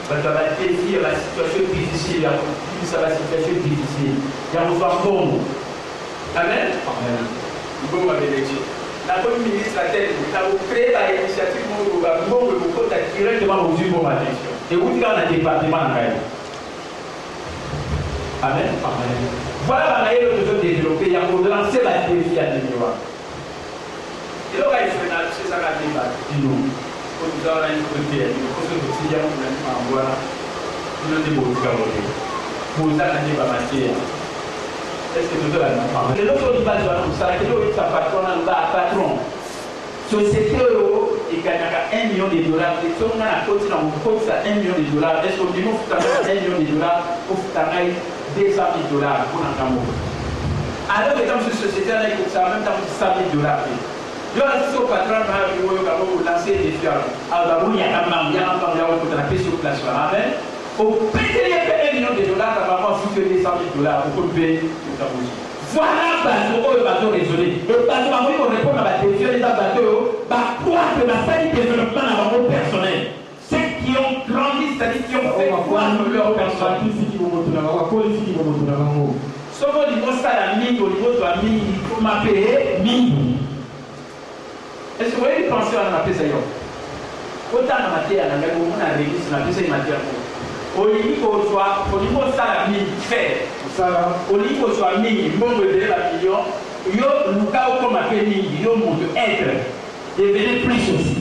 Speaker 2: Ça va défier la situation difficile, ça va la situation difficile. Il y a un bon. Amen. Bon, ma bénédiction. La bonne ministre, la tête, vous créez l'initiative, vous contactez directement aux yeux de ma direction. Et vous dites dans le département en Amen. Amen. Voilà la le besoin de développer, il y a pour lancer la défi à l'Union. Et là, il faut c'est ça la débat. Dis-nous. Nous avons une côté, nous avons aussi bien en bois, nous avons des beaux carottes. Pour ça, nous avons matière. Est-ce que nous avons la même? Les autres, nous avons ça, que nous avons patron, nous avons patron. société et gagne 1 million de dollars. Et si on a un côté dans mon compte, ça 1 million de dollars. Est-ce qu'on dit que 1 million de dollars pour travailler 200 000 dollars pour un camo? Alors que dans cette société, là, il faut ça même dans 100 000 dollars. Je vais lancer au patron, vous lancer des défis. Alors, il y a un membre, il y a un membre, il y a un membre, sur place. Amen. Au péter 1 million de dollars, ça va avoir 200 000 dollars pour payer le camo. Voilà le bateau raisonné. Et le bateau, on répond à la définition des bateaux, croire que la famille développement dans leur personnel. Ceux qui ont grandi, c'est-à-dire qui ont fait croire que leur personnel. Sauf au niveau de la mine, au niveau de la mine, il faut m'appeler mine. Est-ce que vous voyez les pensées à la paix? Autant dans la terre, on a l'église, on a fait ça matière. Au niveau de la mine, fait. Au niveau de la mine, il faut me donner la million. Il y a un cas comme appelé mine, il y a un mot de être. Devenez plus aussi.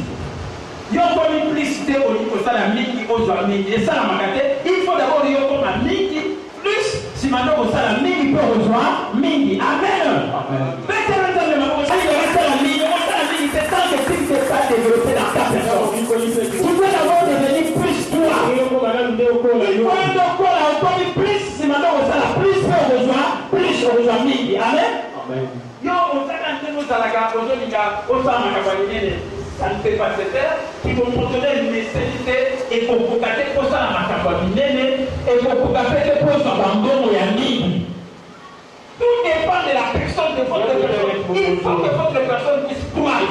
Speaker 2: Il y a encore une publicité au niveau de la mine qui ose la mine. Et ça, la magate, il faut d'abord y avoir comme la mine plus. Si maintenant on a la mine, il peut rejoindre mine. Amen. C'est tant que tu ne t'es pas développé dans ta personne. Tu peux d'abord devenir plus toi. Il faut encore plus. Si maintenant on a plus peut rejoindre, plus on rejoint mine. Amen. Yo, on s'est rendu dans la gare, on ça ne fait pas cette terre, qui vont montrer une nécessité et pour vous gâter pour ça la macababinene et pour vous gâter pour ça l'abandon et la mine. Tout dépend de la personne de votre personne. Il faut que votre personne puisse croire.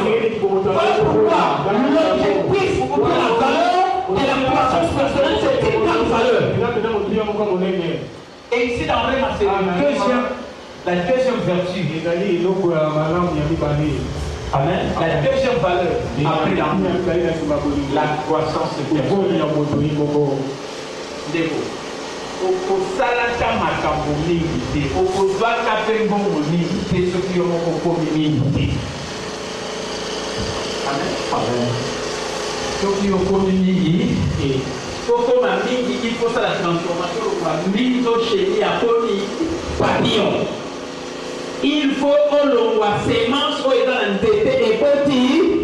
Speaker 2: Voilà pourquoi l'objectif ou la valeur de la croissance personnelle, c'est une grande valeur. Et ici dans le c'est la deuxième vertu. Amen. La deuxième valeur après la croissance personnelle. Au salata makambo mingi te okozwa kape mbongo mingi te soki yo moko okomi mingi te. Amen. Soki yo okomi mingi te okoma mingi il faut ça la transformation lokola mingi tosheli akomi papillon. Il faut olongwa semence oyo eza na nzete ekoti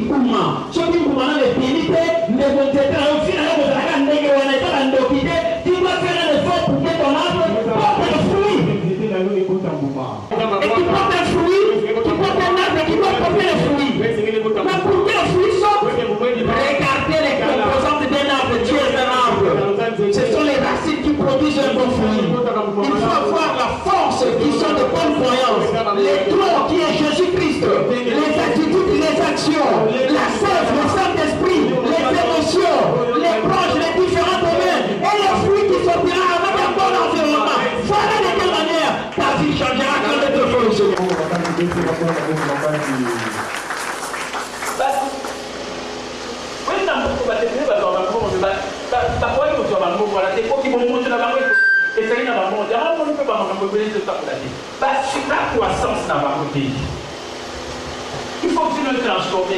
Speaker 2: mbuma soki mbuma na lepini te ndeko nzete na yo fina yo kozalaka ndenge wana eza na ndoki te. Et qui porte un fruit, qui porte un arbre qui doit porter le fruit. Mais pour que le fruit sorte, regardez les composantes d'un arbre. Dieu est un arbre. Ce sont les racines qui produisent un bon fruit. Il faut avoir la force qui sont de bonnes croyances, les troncs qui est Jésus-Christ, les attitudes, les actions, la sève, le Saint-Esprit, les émotions, les proches, les différents domaines et les fruits qui sortiront avec un bon environnement. Voilà de quelle manière ta vie changera quand le Dieu fait le Seigneur. Il faut que tu le transformes.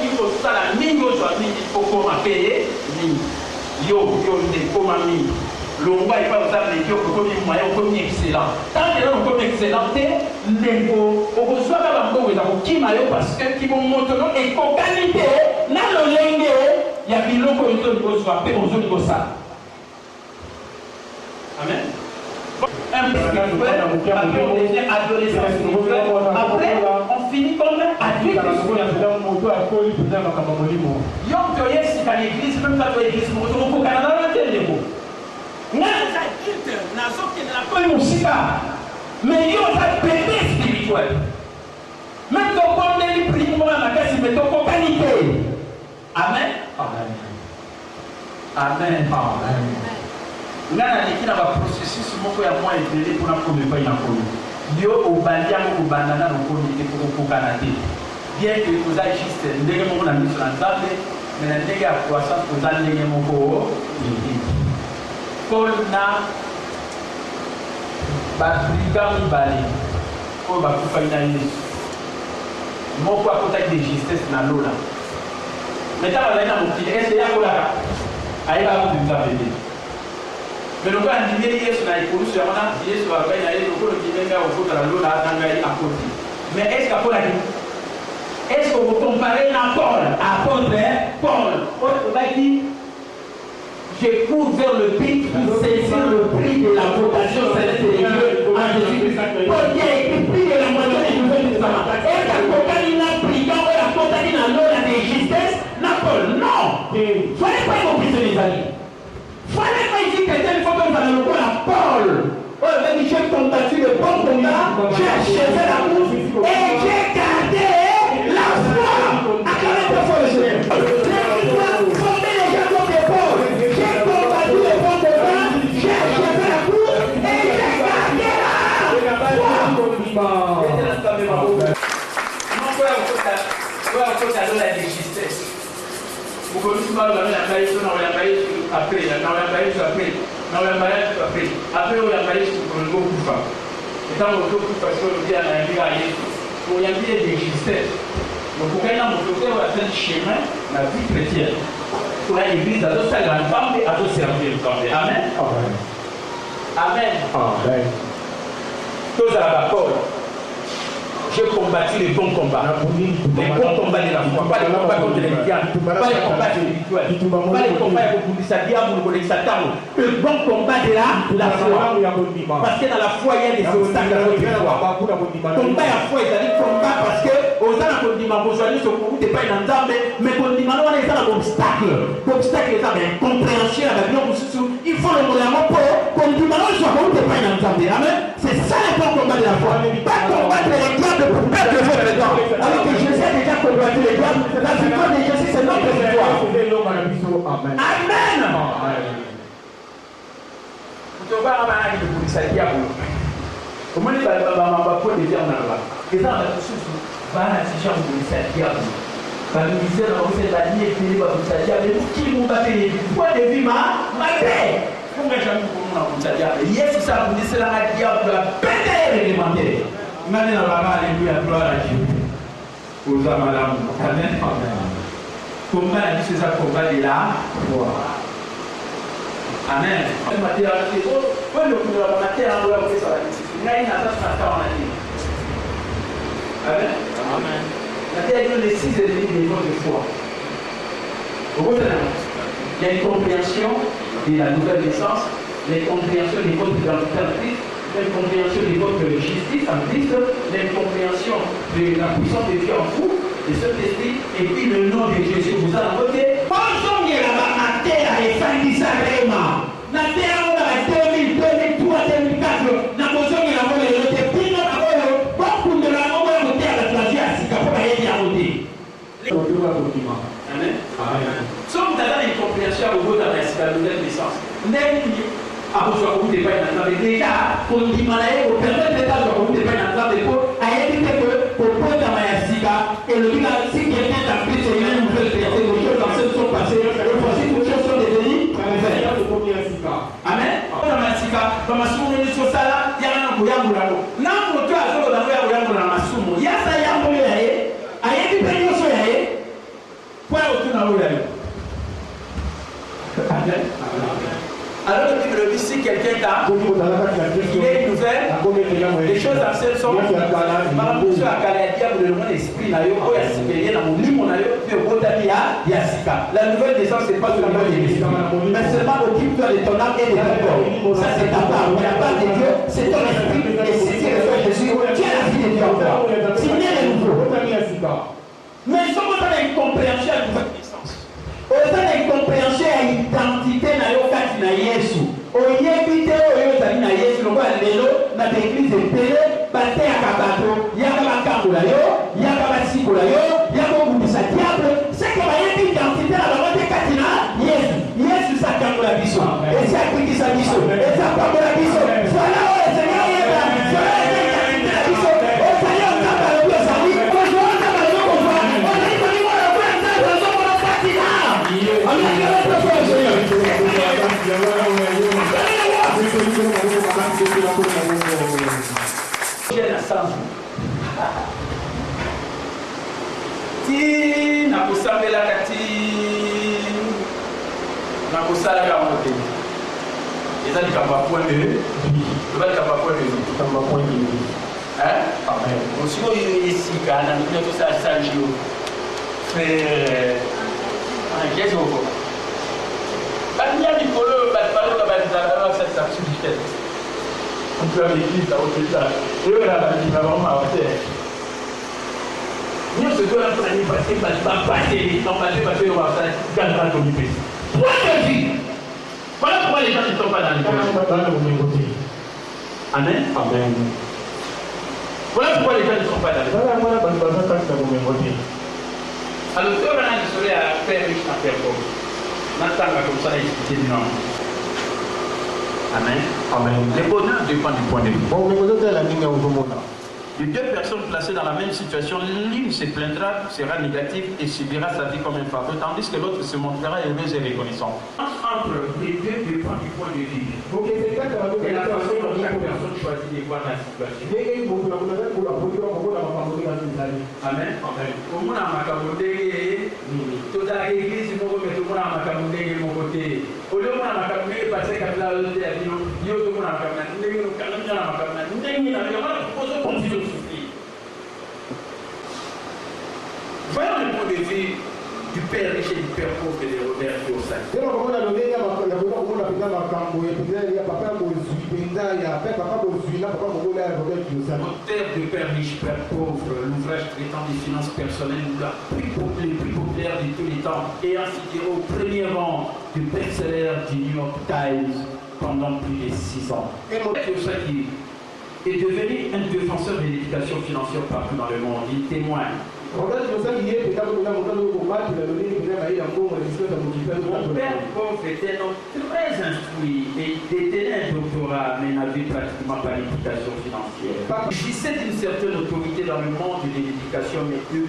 Speaker 2: Il faut ça la mine aujourd'hui, il faut qu'on m'a payé. Yo, comme ami. L'on va y pas vous appeler comme moyen, comme excellent. Tant que l'on comme excellent, les beaux, on reçoit la banque qui m'a parce que qui vont montrer et qu'on qualité, n'a le lingue, il y a des locaux qui sont soit fait aux autres ça. Amen. Un peu après on devient adolescent. Après on finit comme adulte. Yom Toye si dans l'église, même pas dans l'église, on peut Canada la télé. Mais il y a un bébé spirituel. Même quand on est le prix, on a la mais ton qualité. Amen. Amen. Amen. Amen. Nous avons un processus qui est moins élevé pour la première fois. Dieu au bandia au banana au comité pour Canada. Bien que vous ayez juste un déguisement dans la mission en table, mais un dégât à croissance pour un déguisement pour Paul na batrika mibale oyo bakufaki na Yesu moko akotaki de justesse na lola me ntango azali na mokili ese yakolaka ayebaka kobimisa bebe me lokola andimeli Yesu na ekolusu yango na Yesu abai na ye lokolo ndimenga okotala lola ata ngai akoti me eske akolaki Est-ce que vous comparez à Paul, apôtre, Paul, on va dire, je cours vers le but pour saisir le prix de la vocation céleste de Dieu en Jésus. Paul qui a écrit prix de la moitié du Nouveau Testament. Est-ce que Paul a brigand ou la compagnie dans l'eau de justesse? Non, Paul, non. Soyez pas compris, les amis. Soyez pas ici quelqu'un, il faut que vous allez le voir à Paul. Oh, même j'ai combattu le bon combat, j'ai achevé la course et j'ai gardé la foi. Acclamez très fort le Seigneur. L'écriture formait les gens comme des pauvres. J'ai combattu le bon combat, j'ai achevé la course et j'ai gardé la foi. Non, quoi à la justesse. Vous connaissez pas la paix, on a la paix après, on a la paix après. Non, on a marié tout après. Après, on a marié sur le go Koufa. Et quand on go Koufa, on dit à la vie à Yesu. On y a dit des justesses. Donc, pour qu'il y ait un côté, on a fait le chemin, la vie chrétienne. Pour l'église, à d'autres grandes femmes et à d'autres servir. Amen. Amen. Amen. Tous à la Paul. J'ai combattu les bons combats. Les bons combats de la foi. Pas les combats contre les diables. Pas les combats de l'habituel. Pas les combats pour le diable ou le Satan. Le bon combat de la foi. Parce que dans la foi, il y a des obstacles à votre foi. Combat à la foi, c'est-à-dire combat parce que aux ans qu'on dit, vous choisissez ce que vous n'êtes pas un ensemble, mais qu'on dit, maintenant, on est dans l'obstacle. L'obstacle est dans l'incompréhension. Il faut le mouvement pour qu'on dit, maintenant, je ne suis pas un ensemble. Amen. C'est ça le bon combat de la foi. Pas combattre les diables pour perdre votre temps. Alors que Jésus a déjà combattu les diables, la victoire de Jésus, c'est notre victoire. Amen. Vous devez avoir un peu de ça. Comment est-ce que vous avez des diables là? Et ça, on a tous ces gens qui ont des diables. Par le ministère, on a la ligne et puis on a dit, mais qui m'ont battu les points de vue, ma paix. Comment est-ce que vous avez dit, yes, ça, vous dites, c'est la diable, la paix réglementaire. Maintenant, alléluia, gloire à Dieu. Aux âmes à l'amour. Amen. Combat, c'est ça, combat de la foi. Amen. La matière, Amen. Amen. La terre est les 6 ennemis des noms de foi. Il y a une compréhension de la nouvelle naissance, une compréhension des votes d'identité en Christ, une compréhension des votes de justice en Christ, une compréhension de la puissance de Dieu en vous, de Saint-Esprit, et puis le nom de Jésus vous a envoyé. Bonjour, la terre est vraiment. La terre, on a 2000, 2003, 2004, la position de la voie de l'autre, puis nous avons beaucoup de la voie de terre, la transition à Sika, pour aller à côté. Amen. Si vous avez une compréhension au bout de la nouvelle naissance, à vous dire que vous n'êtes pas dans le déjà, pour nous demander, pour permettre l'État de vous n'êtes pas dans le pour éviter que pour prendre la Sika, et le gars, si quelqu'un t'a pris, c'est une nouvelle personne, les choses anciennes sont passées, et voici que les choses sont devenues nouvelles. Amen. Dans la Sika, dans ma soumou, il y a un goyam ou la mot. Non, pour toi, il y a un goyam ou la soumou. Il y a ça, il y a un goyam. Il y a des pénions sur la point autour dans l'eau. Amen. Alors que le dit si quelqu'un t'a il est une nouvelle, les choses anciennes sont par exemple à Kaladia pour le monde esprit na yo oya sipeye na molimo na yo puis au tali ya sika. La nouvelle naissance c'est pas seulement des esprits, mais seulement occupe-toi de ton âme et de ton corps. Ça c'est ta part. La part de Dieu c'est ton esprit et si tu reçois Jésus, tu as la vie de Dieu encore. C'est bien le nouveau. Mais ils sont dans une compréhension à la nouvelle naissance. Autant d'incompréhension à l'identité na yo kati na Yesu. Oyebite oyo zali na Yesu lokola lelo na église epele bateyaka bato yaka bakambola yo yaka basikola yo yaka obundisa diable seke bayebi identité na bango te kati na Yesu. Yesu sakambola biso esi akwikisa biso esi apambola biso voilà oyo Seigneur yeba voilà identité na biso ozali onzambe alobi ozali kozwa onzambe alobi kozwa ozali kolingwa lokola nzambe ozomona fatina. Ti na kusambela kati na kusala ka mote ezali kamba point de ezali kamba point de kamba point de hein Aussi, ici, quand on a tout ça, ça joue. Frère, qu'est-ce qu'on fait? Il y a du colo, ça suffit. On peut aller vite, ça, ok, ça. Et voilà, il va vraiment avancer. Nous, ce que l'on a passé, on va passer, on va faire, gardera comme il peut. Point de vue. Voilà pourquoi les gens ne sont pas dans le côté. Amen. Amen. Voilà pourquoi les gens ne sont pas dans le côté. Alors, si on a un soleil à faire riche, à faire pauvre, maintenant, comme ça, expliquer non. Amen. Amen. Le bonheur dépend du point de vue. Les deux personnes placées dans la même situation, l'une se plaindra, sera négative et subira sa vie comme un fardeau, tandis que l'autre se montrera heureuse et reconnaissante. Entre les deux dépend du point de vue. Et la façon dont chaque personne choisit de voir la situation. Amen. Amen. Comme on a macabondé, toute l'église, tout le monde a macabondé de mon côté. Au lieu de macabondé, parce que la loi a dit, il y a tout le monde a macabondé, voyons le point de vue du père riche et du père pauvre et de Robert Kiyosaki. Auteur de Père riche, Père pauvre, l'ouvrage traitant des finances personnelles, le plus populaire de tous les temps, et ainsi au premier rang du best-seller du New York Times pendant plus de 6 ans. Et Robert Kiyosaki est devenu un défenseur de l'éducation financière partout dans le monde. Il témoigne. Mon père pauvre était un homme très instruit et détenait un doctorat, mais n'avait pratiquement pas l'éducation financière. Il jouissait d'une certaine autorité dans le monde de l'éducation, mais de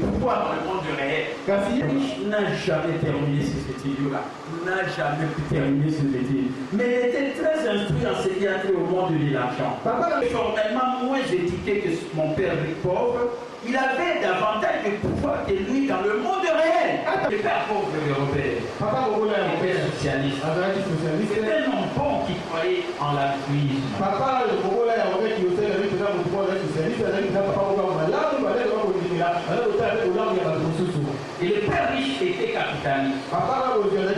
Speaker 2: pouvoir dans le monde réel. Car il n'a jamais terminé ses études-là. N'a jamais pu terminer ses études. Mais il était très instruit en ce qui a trait au monde de l'argent. Formellement moins éduqué que mon père pauvre. Il avait davantage de pouvoir que lui dans le monde réel. Le père pauvre de Robert, le père socialiste, c'était un homme bon qui croyait en l'altruisme. Et le père riche était capitaliste.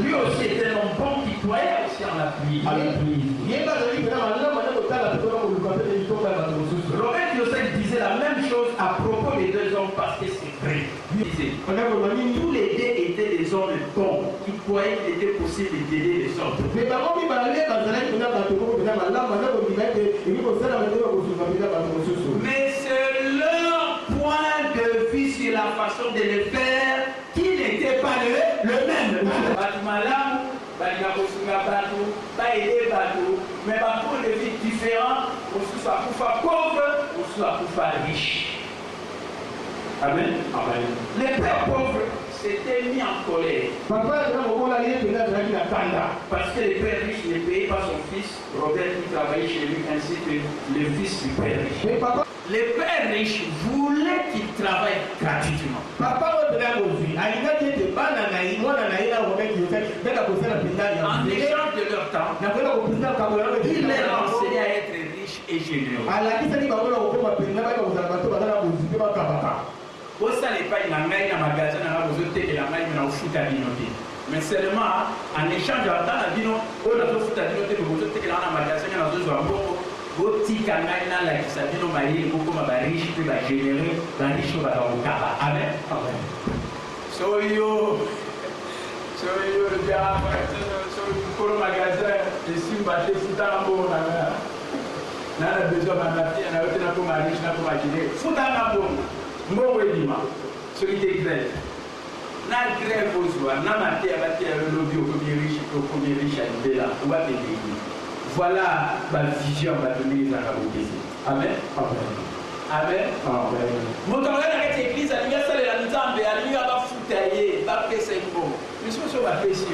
Speaker 2: Lui aussi était un homme bon qui croyait aussi en l'altruisme. Robert Kiyosaki disait la même chose à propos des deux hommes parce que c'est vrai. Il disait, tous les deux étaient des hommes bons qui croyaient qu'il était possible d'aider les autres. Mais c'est leur point de vue sur la façon de le faire qui n'était pas le même. Mais par contre, des vies différents, on soit pour pauvre, on soit pour riche. Amen. Amen. Les pères pauvres s'étaient mis en colère. Parce que le père riche ne payait pas son fils, Robert qui travaillait chez lui, ainsi que le fils du père riche. Le père riche voulait qu'il travaille gratuitement. En échange de leur temps, il leur enseignait à être riche et généreux. Ça n'est pas une magasin, mais seulement en échange de la bino, on a tout à dire que vous êtes dans un magasin, on a deux jours. Boti kangana la kisabino maïli beaucoup ma riche puis ma généreux la riche va au kaba. Amen. Amen. So yo le bien so pour le magasin et si on va te foutre en bon na besoin ma fille na autre na pour ma riche na pour ma généreux foutre en bon bon wedima ce qui est grève na grève aux na maté abaté le lobby au premier riche à Bella on va te dire. Voilà ma vision va donner les arabes. Amen. Amen. Amen. Amen. Mon temps là dans cette église, il y a ça les nzambe, il y a pas foutailler, pas passer bon. Mais ce sont pas passer.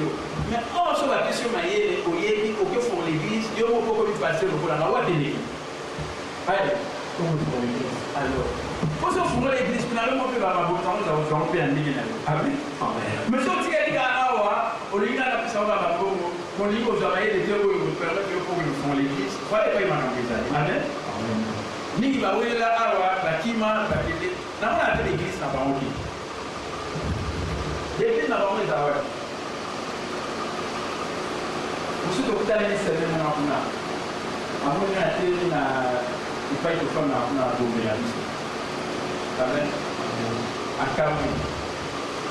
Speaker 2: Mais on se va passer maïe au yébi au que font l'église, il y a beaucoup de passer au la loi de l'église. Allez. Alors, pour se font l'église, finalement on peut va bon temps, nous avons fait un million. Amen. Amen. Mais ce qui est là au lieu de la personne va bon. Mon livre, vous avez des théories qui vous permettent de faire l'église. Voilà pas les Amen.
Speaker 1: Ni va où là, awa, la kima, la kete. N'a pas appelé l'église n'a pas oublié. L'église n'a pas oublié ça, ouais. Vous savez que vous allez se faire un peu. Avant de la télé, il faut que vous fassiez un peu de la vie. Ça va? À Cameroun.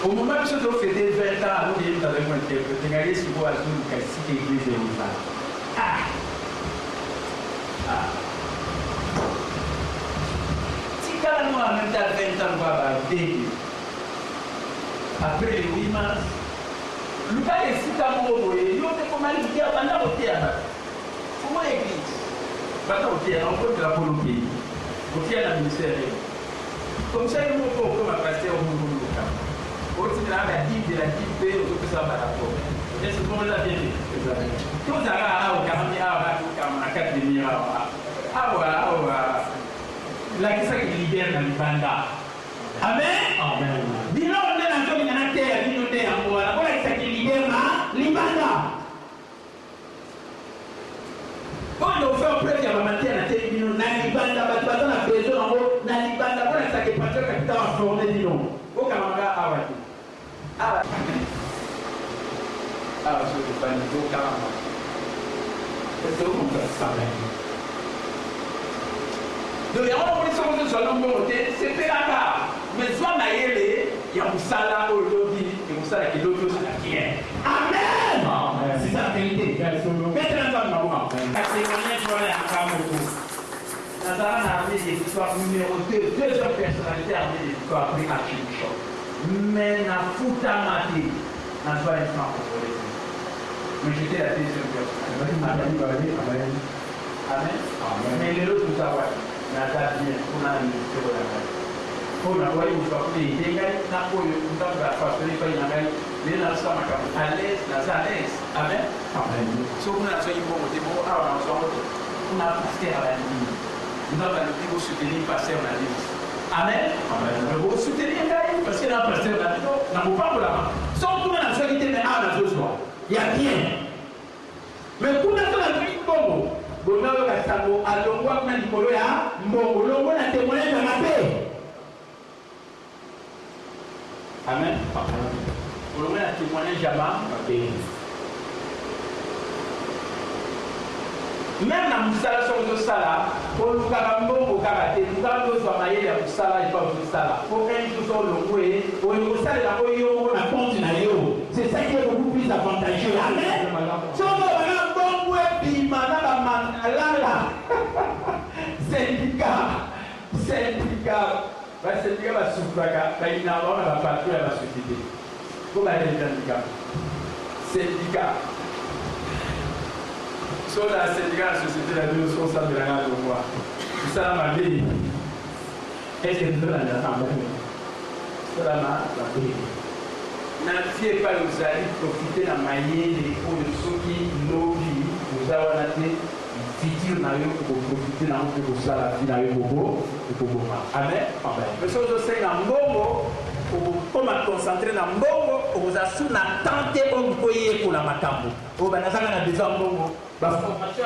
Speaker 1: Au moment où je faisais 20 ans, vous avez avec mon interprète, regardez si vous avez une cassette église de l'Église. Ah! Si quand nous avons même 20 ans, nous avons après le 8 mars, le cas est si quand vous voyez, nous avons commencé à dire pendant le théâtre. Comment l'église? Pendant le théâtre, on peut de la volonté. Au théâtre, la ministère. Comme ça, nous avons comme un pasteur au monde local. Aussi, là, la dîme de la dîme B, on peut ça par rapport. Et c'est pour la vérité. Tout ça, là, au 40 à 4 demi, la question qui libère dans le banda. Amen. Amen. Dis-le, on est dans le monde terre, dis-le, on est en bois. La question qui libère dans le banda. On a fait preuve à la matière, on a dit, on a dit, on a besoin, on a dit, on a dit, on a formé, dis-nous. Au Canada, ah ouais. Ah, je ne sais pas, il faut carrément. C'est où on fait ça? Donc, il y a un peu de choses sur le c'est Péraka. Mais soit Naïle, il y a un salaire au lobby, et un salaire qui est l'autre, c'est la pierre. Amen! C'est ça la vérité. Maintenant, nous avons un témoignage sur la Cameroun. Nazara a amené des histoires numéro 2, deuxième personnalité a amené des histoires après à Chichon. Mais na futa mati na soit une femme pour les mais j'étais la deuxième personne. Amen. Amen. Mais les autres tout ça ouais. Na ta bien on a une histoire là. On a voyé où soit les dégâts na pour nous dans la face les pays na mais na ça ma comme à l'aise na à l'aise. Amen. Amen. So on a fait une bonne côté bon ah on a pasteur à la ligne. Nous avons le niveau soutenir pasteur à la ligne. Amen. Amen. Vous soutenez parce que là, pasteur, n'a pas de la main. Sans tout le monde a fait mais à la chose. Il y a rien. Mais pour l'instant, la vie bon. Bon, là, le Cassamo, à l'ongwa, on a dit bon, l'ongwa, on a témoigné dans la paix. Amen. L'ongwa, on a témoigné jamais. Même dans Moussala, sur le Sala, pour nous faire un bon karaté, nous avons besoin de mailler à Moussala et pas au Sala. Pour qu'un jour sur le coué, au Moussala, la continue. C'est ça qui est beaucoup plus avantageux. Amen. Si on a un bon coué, puis maintenant, syndicat. Le syndicat va souffrir, il n'a pas patrouille à la société. Pour la syndicat. Sur la syndicat, la société, la vie, on s'en de la garde au moi. Tout ça, ma vie. Est-ce que vous avez la femme? C'est la vie. N'attendez pas, vous allez profiter de la manière des pots de ceux qui l'ont vu. Vous avez la tête, futur n'a eu pour profiter de la vie de la vie n'a eu pour vous. Amen. Mais si vous savez, dans le moment, pour me concentrer dans le moment, vous avez tenté pour la macambo. Vous avez besoin de la formation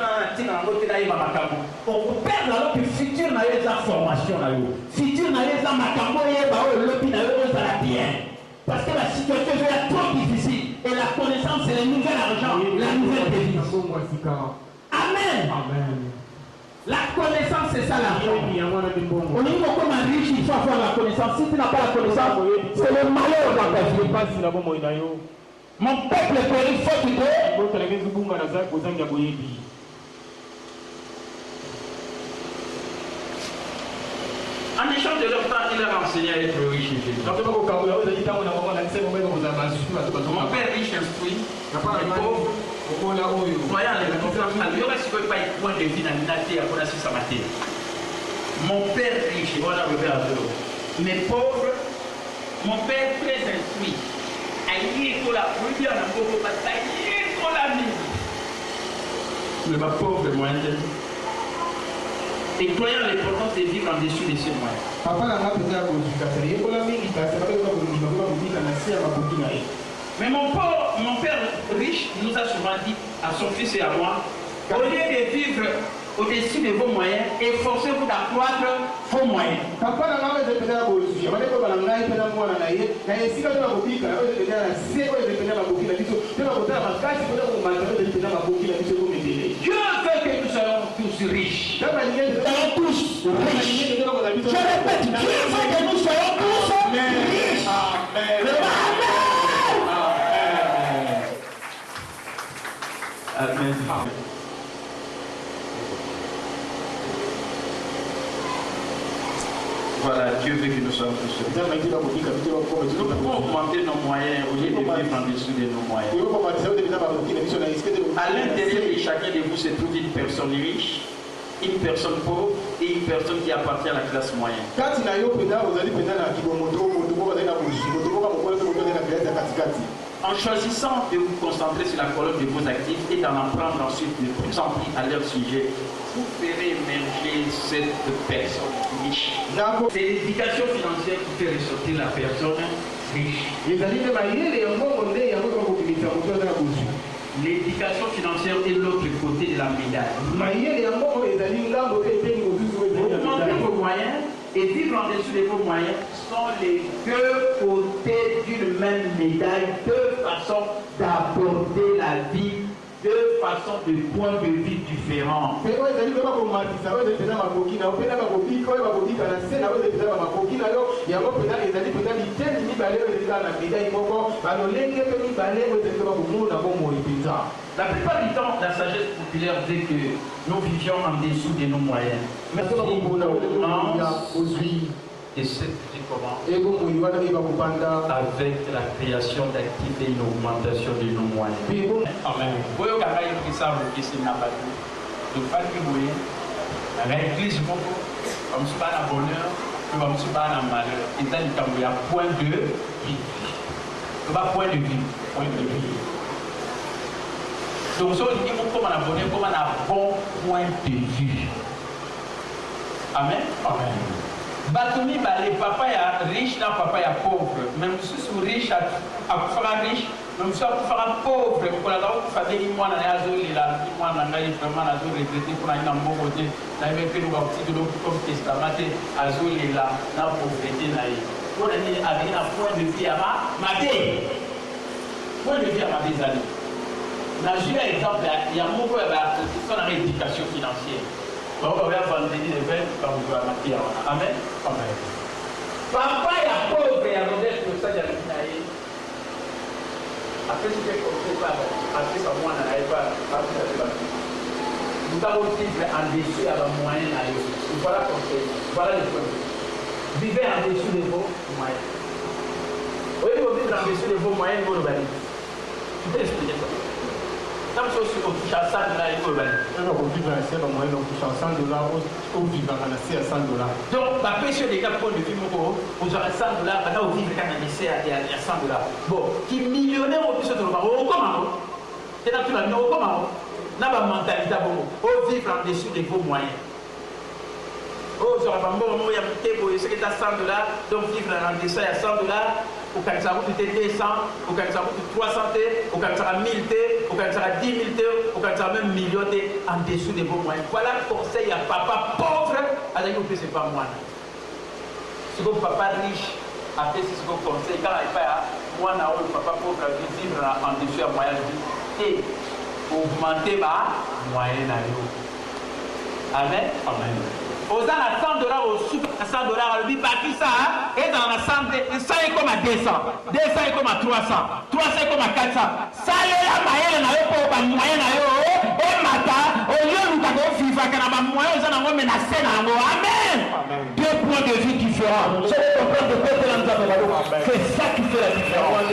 Speaker 1: on peut perdre alors que le futur n'a pas de formation. Le futur n'a pas de macambo bien. Parce que la situation est trop difficile. Et la connaissance, c'est le nouvel argent, la nouvelle devise. Amen. Amen. La connaissance, c'est ça l'argent. On dit comme un riche, il faut avoir la connaissance. Si tu n'as pas la connaissance, c'est le malheur dans ta vie. Mon peuple périt faute de en échange de leur temps, il a enseigné à être riche. Mon père riche instruit, pauvre, voyant les différences, il y aurait ce que pas un point de vue dans l'unité à connaître sa matière. Mon père riche, on a revers à zéro. Mais pauvre, mon père très instruit. Aïe, pour la première, on a beaucoup de bataille, pour la vie. Mais ma pauvre, moi, et croyant l'importance de vivre en dessus de ses moyens. Mais mon père riche nous a souvent dit à son fils et à moi, au lieu de vivre
Speaker 2: au-dessus de vos moyens, efforcez-vous d'accroître vos moyens. Dieu veut que nous soyons tous riches.
Speaker 4: Je répète, Dieu veut que nous soyons tous riches.
Speaker 2: Amen. Voilà, Dieu veut que nous soyons tous riches. Nous pouvons augmenter nos moyens au lieu de vivre en dessous de nos moyens. À l'intérieur de chacun de vous se trouve une personne riche, une personne pauvre et une personne qui appartient à la classe moyenne. En choisissant de vous concentrer sur la colonne de vos actifs et d'en apprendre ensuite de plus en plus à leur sujet, vous ferez émerger cette personne riche. C'est l'éducation financière qui fait ressortir la personne riche. L'éducation financière est l'autre côté de la médaille. Augmenter vos moyens et vivre en dessous de vos moyens sont les deux côtés d'une même médaille, deux façons d'aborder la vie, deux façons de points de vue différents. La plupart du temps, la sagesse populaire dit que nous vivions en dessous de nos moyens. Mais et c'est comment avec la création d'actifs et une augmentation de nos moyens. Amen. Vous voyez que ça vous dit n'a pas tout. Donc pas que vous voyez. La église beaucoup, comme c'est pas la bonheur, comme c'est pas la malheur. Et ça, il y a point de vie. Pas point de vie, point de vie. Donc, ça, il faut comme on a bonheur, comme on a bon point de vue. Amen. Amen. Batumi les papa ya riche na papa ya pauvre. Même si vous riche à faire riche, même si vous faire pauvre, pour la dame faire des mois na azoli la mois na ngai vraiment na zo regretter pour na mbo côté na même que nous va petit de comme testament azoli la na pauvreté na yi. Pour ni avec un point de vue à ma vie. Point de vue à ma vie zali. Na j'ai un exemple il y a mon quoi son éducation financière. Donc, on va vendredi le 20 quand vous allez maquiller. Amen. Amen. Papa est pauvre et à modeste pour ça, il y a le finaïe. Après, si tu es compris, après, ça, moi, on n'arrive pas. Après, ça, c'est pas tout. Nous avons aussi en dessous à la moyenne. Voilà conseil. Voilà le point. Vivez en dessous de vos moyens. Au lieu de vivre en dessous de vos moyens, vous le validez. Tu peux expliquer ça? Comme ça, si on touche à 100 $, il faut le valider.
Speaker 3: Non, on vit à 100 $, on touche à 100 $, on vit à 100 $.
Speaker 2: Donc, la pêche des cas, point de vue, vous aurez 100 $, maintenant, vous vivez quand même ici à 100 $. Bon, qui millionnaire au plus de l'eau, comment? C'est naturel, mais comment? N'a pas mentalité, vous vivre en dessous de vos moyens. Oh, sur la bambo, il y a un table, ce qui est à 100 $, donc vivre en dessous à 100 $, ou quand ça coûte 200, ou quand ça coûte 300, ou quand ça coûte 1000, ou quand ça coûte 10 000, ou quand ça coûte 1 million en dessous de vos moyens. Voilà le conseil à papa pauvre, à la limite, c'est pas moi. Si vous papa riche, après c'est ce que vous conseillez, quand il fait moi, le papa pauvre, vivre en dessous à moyen de vie, et augmenter ma moyenne à vous. Amen. Amen. Aux ans à 100 $, au super à 100 $, le dit pas tout ça, et dans la 100 est comme à 200, 200 est comme à 300, 300 est comme à 400. Ça y est, la moyenne, pour la moyenne, et matin, au lieu de nous avoir vivre, quand on a moyen, on a menacé. Amen. Deux points de vue différents. Je comprends de quoi nous avons. C'est ça qui fait la différence.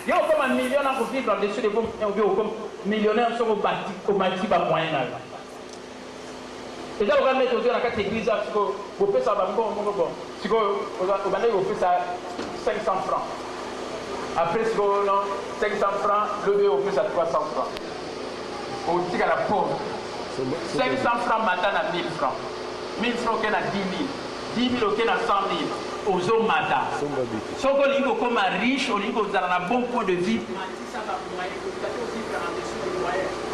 Speaker 2: Il y a comme un millionnaire pour vivre en-dessus de vos moyens, comme millionnaire sur vos bâtis par moyen. Et là, on va mettre aux yeux dans cette église, vous faites ça, si vous faites ça 500 francs. Après, si vous faites 500 francs, le vous faites ça 300 francs. Au dit qu'à la pauvre, 500 francs matin à 1000 francs. 1000 francs qui est à 10 000. 10 000 qui est à 100 000. Aux hommes matin. Si vous êtes comme riche, vous avez un bon point de vie.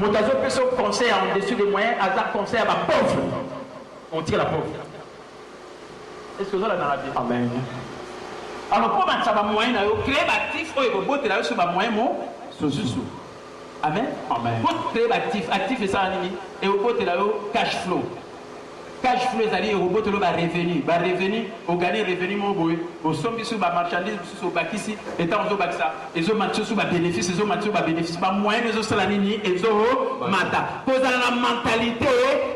Speaker 2: Montazo peut se conseil en dessus des moyens, hasard conseil à ma pauvre. On tire la pauvre. Est-ce que vous avez la narration?
Speaker 3: Amen.
Speaker 2: Alors, pour ça va moyen, créer actif, il faut botter là sur ma moyen, mon sous-sous. Amen.
Speaker 3: Amen.
Speaker 2: Pour créer actif et ça anime, et vous botter là cash flow. Cash flow, c'est-à-dire au robot de revenu. Revenu, au gagner revenu, mon boy. Au sommet sur ma marchandise, sur ma ici, et tant aux ça. Et aux matchs sur ma bénéfice, et aux matchs sur ma bénéfice. Ma moyen, et aux salanini, et aux mata. Pour la mentalité,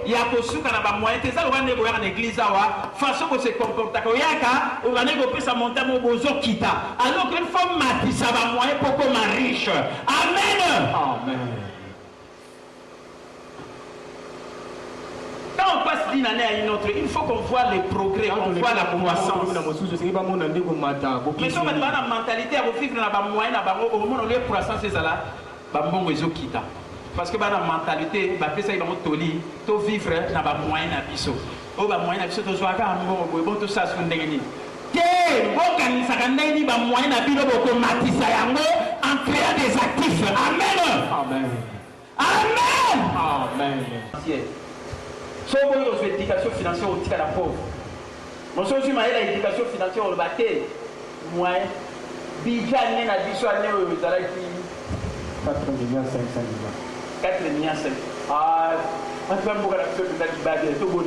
Speaker 2: il y a pour ceux qui ont moyen. C'est ça, on va négocier en église, façon qu'on se comporte. On va négocier sa montagne, mon bozo quitta. Alors qu'une femme m'a dit, ça va moyen pour qu'on soit riche. Amen.
Speaker 3: Amen.
Speaker 2: Quand on passe d'une année à une autre, il faut qu'on voit les progrès, qu'on voit la croissance. Mais si on met la mentalité à vivre dans la moyenne, au moment où les croissance est là, parce que la mentalité, ça va tout vivre dans la moyenne à biso. Au moyenne à biso, tu sois bon, tout ça sur une dernière. En créant des actifs. Amen.
Speaker 3: Amen.
Speaker 2: Amen.
Speaker 3: Amen.
Speaker 2: Si on veut l'éducation financière, on tire la pauvre. Mon soeur, si l'éducation financière, on le battait. Moi, Bidja n'est pas dit soit né au Zalaki.
Speaker 3: 4 millions 500 000.
Speaker 2: 4 millions 500 000. Ah, on peut me voir la fête de la bague, tout bon.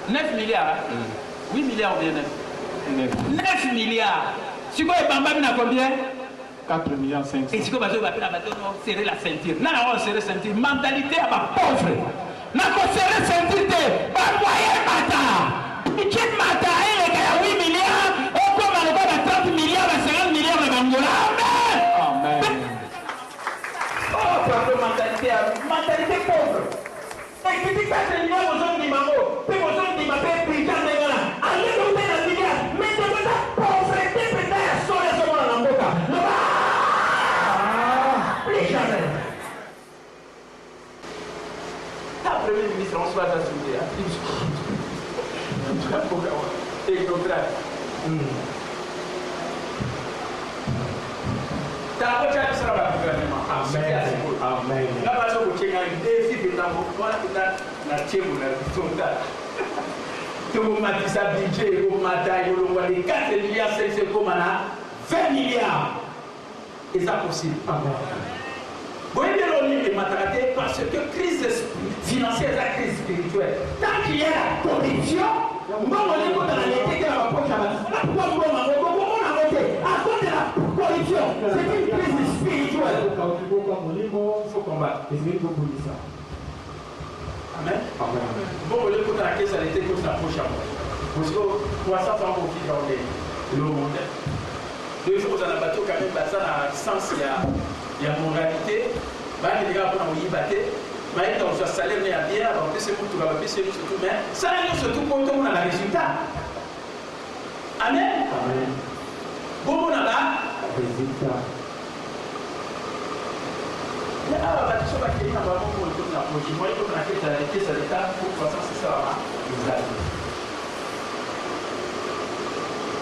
Speaker 2: 9 milliards. 8 milliards ou bien 9 milliards. Si vous avez combien
Speaker 3: 4 millions 500 000.
Speaker 2: Et si vous avez serrer la ceinture. Non, on serrer la ceinture. Mentalité à ma pauvre. Na serrer la ceinture de moyen mata. Il mata et il 8 milliards. Et comme on a 30 milliards, 50 milliards de Bangola. Amen. Amen. Oh, pardon, mentalité pauvre. Et qui dit 4 milliards aux hommes d'Imamo. Puis aux hommes d'Imamo, puis quand on est là. Allez, on est dans le milliard. Mais de la pauvreté, peut-être, sur les hommes dans la boca. Plus jamais. Le Premier ministre, on se va s'assurer. Et contraire. T'as pas de chance sur le gouvernement. Amen. Amen. Là, parce que vous avez un défi de temps, vous avez un tchèque ou un tonta. Tout le monde m'a dit ça, budget, vous m'avez dit, vous avez 4 milliards, c'est comme 20 milliards. Et ça possible. Amen. Vous voyez les matériels parce que crise financière, la crise spirituelle. Tant qu'il y a la corruption, on va aller dans la réalité de la approche à la pourquoi on a voté à cause de la corruption. C'est une crise spirituelle. Il faut combattre. Amen. Bon, on va aller dans la crise à l'été contre l'approche à moi. Parce que croissance en profit dans le monde. Deux choses dans la bateau, quand même, ça dans le sens, il y a moralité. Les gars, on a battu. Mais dans le salaire, il y a bien, on peut se tout là, on peut se tout, mais ça n'a surtout pour tout le monde a le résultat. Amen. Amen. Bon, on a là. Résultat. Il y a un bâtiment qui est normalement pour le coup de la projet. Moi, il faut qu'on a fait la réalité, ça l'état pour croissance, c'est ça. Exact.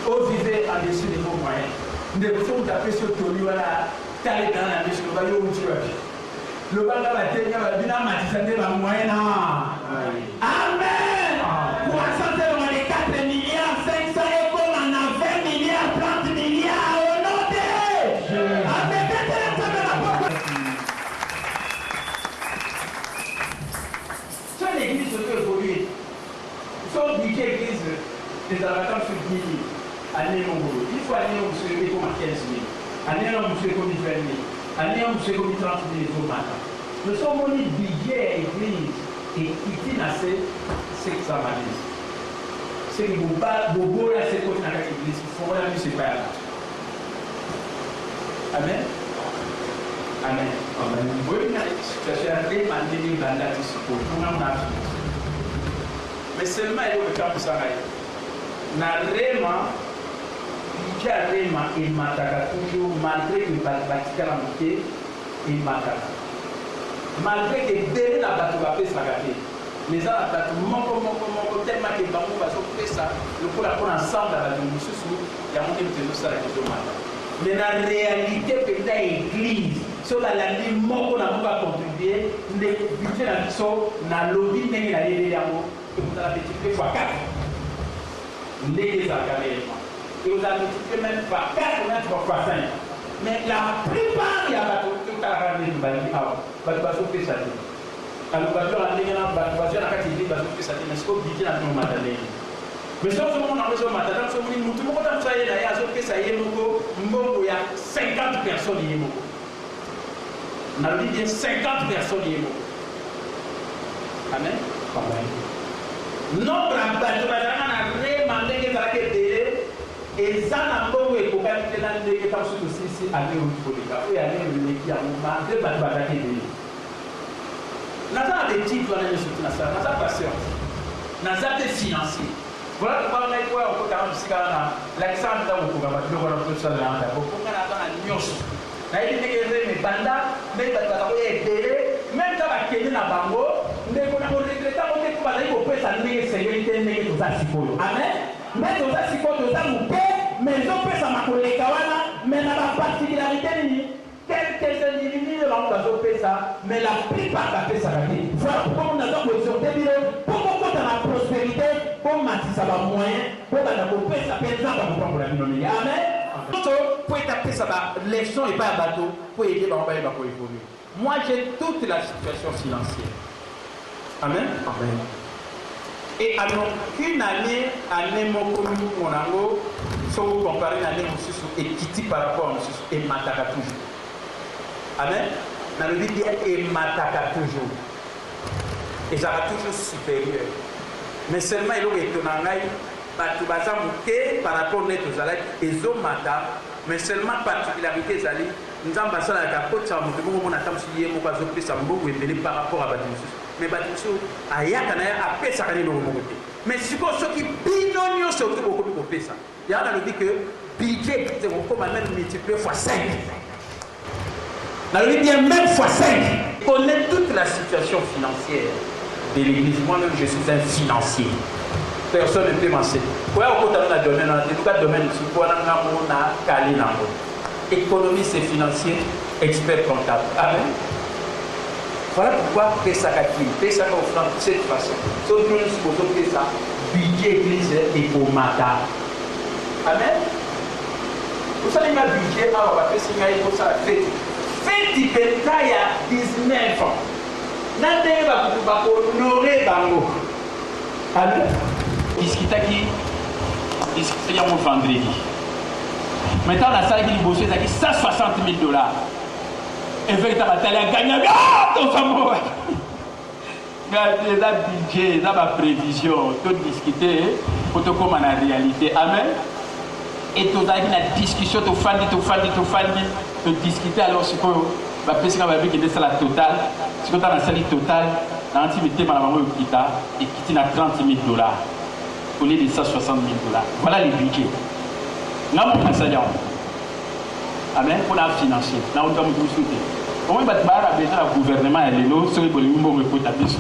Speaker 2: Au vivre en dessous des vos moyens. Nous devons taper sur le tour, voilà. T'as dans la mission, va y où tu vas. Le baga va tenir la bina matisane la moyenne. Amen. Croissance dans les 4 milliards, 500 et comme on a 20 milliards, 30 milliards au nom de Amen. Sur l'église peut évoluer. Sur budget église, les avatars sur 10 000. Année mon boulot. Il faut aller au monsieur comme à 15 000. Année on monsieur comme 20 000. Année on monsieur comme 30 000 au matin. Nous sommes au budget église et qui financé ce que ça m'a dit. C'est que vous bobo là c'est quoi dans l'église. Il faut voir c'est pas là. Amen. Amen. Amen. Oui, je suis allé m'amener les bandes ici pour nous. Mais seulement il faut faire pour ça. Na rema ija rema et mataka toujours malgré que batika la montée et mataka malgré que dès la bateau va faire ça les gens la bateau mon tellement que bamou va s'occuper ça le pour la prendre ensemble à la maison sous il y a monté de nous ça la question mataka mais la réalité que l'église so balandi moko na moko acontribue nde budget na biso na lobi ndenge na yeli yango ekozala multiplié fois 4 ndenge ezalaka réellement ekozala multiplié même par 4 même fois 5 mais la plupart ya bato totalaka ndenge balingi awa bato bazopesa te alors bato na ndenge na bato bazwa na kati eglise bazopesa te mais siko budget na bino mata ndenge mais so ozomona yango ezomata ntango somoni mutu moko ntango ye na ye azopesa ye moko mbongo ya 50 personnes ye moko nalobi bien 50 personnes ye moko amen nombre ya bato bazalaka na rema ndenge ezalaka ebele eza na mbongo ekokani te na ndenge ntango soki osilisi ane oti koleka oyo ane eleki yango mande bato bazalaka ebele naza na betite wana nyonso ti nasala naza pasteur naza te financier voilà pourquoi on a quoi on peut quand même si quand l'Alexandre dans le programme de voir un peu ça là pour qu'on a dans la nyos na il dit que mais banda mais ba ba aider même dans la Kenya na bango mais on a regretté on est pas là pour faire ça mais sécurité mais tout ça sipolo amen mais tout ça sipolo ça nous paie mais on peut ça ma collègue wana mais na la particularité ni quelques individus là on va faire ça mais la plupart va faire ça voilà pourquoi on a donc exhorté pour qu'on a la prospérité pour matisa ba moyen pour bana ko pesa penza ba ko la binomi amen to pour taper ça ba leçon et pas bateau pour aider ba ba ko évoluer moi j'ai toute la situation financière amen amen et alors qu'une année moko mon ango so vous comparez l'année mususu et kiti par rapport à mususu et mataka toujours amen na le dit et mataka toujours et ça va toujours supérieur mais seulement il est étonnant bato baza moke par rapport net aux alaki ezomata mais seulement particularité ezali nzambe asalaka kotisa moto moko mona ata mosusu ye moko azopesa mbongo ebele par rapport à bato mosusu mais bato mosusu ayaka na ye apesaka nini eloko moko te mais sikoyo soki bino nyonso oki bokomi kopesa yango nalobi que budget ekokoma même multiplié fois 5 nalobi bien même fois 5 connaît toute la situation financière de l'église. Moi-même, je suis un financier. Personne ne peut m'enseigner. Pourquoi on a un domaine, en tout cas, domaine on a calé dans le économiste et financier, expert comptable. Amen. Voilà pourquoi Pesakaki, Pesaka offrande de cette façon. Sauf que nous supposons que ça, budget église et pour Mata. Amen. Vous savez, ma budget, on va faire ça, il faut ça, fête. Fête, il peut y a 19 ans. Nandenge bakutu bakohonoré bango. Amen. Discutaki yango vendredi. Maintenant la salle qui liboso ezaki 160 000 $. Et véritable atali a gagné. Ah, ton famo. Gardez la budget, la prévision, tout discuter pour te comme en réalité. Amen. Et tout ça la discussion, tout fandi, tout discuter alors ce que va penser qu'on va dire que c'est la totale. Si on a la salle totale, dans l'intimité, madame Okita, et qui n'a 30 000 $, au lieu de 160 000 $. Voilà les budgets. Nous avons un salaire. Amen. Pour la financier. Nous avons tout souhaité. Au moins, le gouvernement est là, ce qui est le pour ta biso.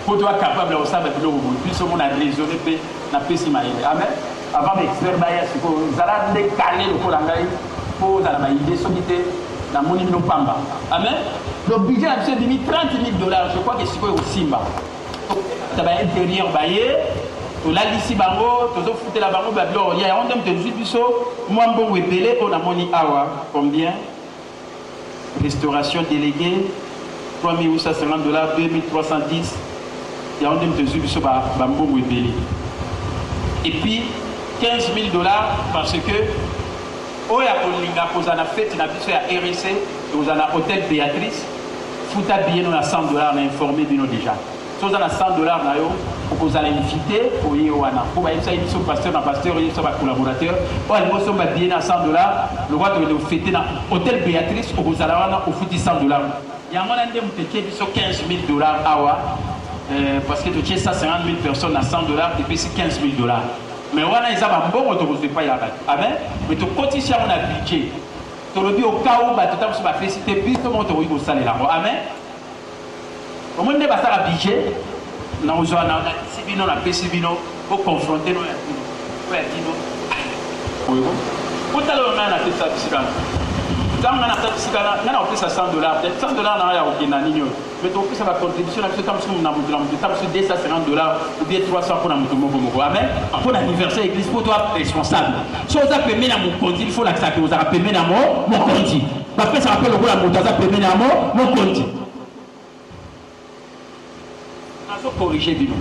Speaker 2: Pour toi capable de savoir que plus on a raisonné, on a fait si mal. Amen. Avant d'expert, nous allons décaler le colangaï pour la idée solitaire. Dans mon niveau Pamba. Amen. Le budget a besoin de 30 000 $. Je crois que c'est quoi au Simba. Ça va intérieur baillé. Tu l'as ici bango. Tu as foutu la bango. Il y a un homme de Zubiso. Moi, bon, épelé. On a moni awa. Combien? Restauration déléguée. 3 850 $. 2310. Il y a un homme de Zubiso. Bambo épelé. Et puis, 15 000 $ parce que. Oya kolinga kozana fête na biso ya RC kozana hôtel Béatrice futa billet na 100 $, na informé bino déjà so za na 100 $ na yo kozana invité oye wana ko ba yisa biso pasteur na pasteur yisa ba collaborateur o ali boso ba billet na 100 $, le roi de fêter na hôtel Béatrice kozana wana au futi 100 $. yango na ndem teke biso 15 000 $ awa parce que tu tiens 150 000 personnes à 100 $ et puis c'est 15 000 $. Mais on a des abambons, on ne pas y aller. Amen. Mais tu continues à mon budget. Tu le dis au cas où tu as fait féliciter, puis tu montes au salaire là. Amen. Au moins, on a un budget. On a un PCBino pour confronter nos. Pour tu as le moment à faire ça. Quand on a pris ça $100, peut-être $100 n'a rien au Kénanio. Mais donc, ça va contribution, c'est comme si on a $250 ou bien 300 pour la moto. Amen. Pour l'anniversaire, l'église, pour toi, responsable. Si vous avez payé dans mon compte, il faut l'accepter. Vous avez payé dans mon compte. Après, ça rappelle le rôle de la moto, vous avez payé dans mon compte. Il faut corriger, Bino.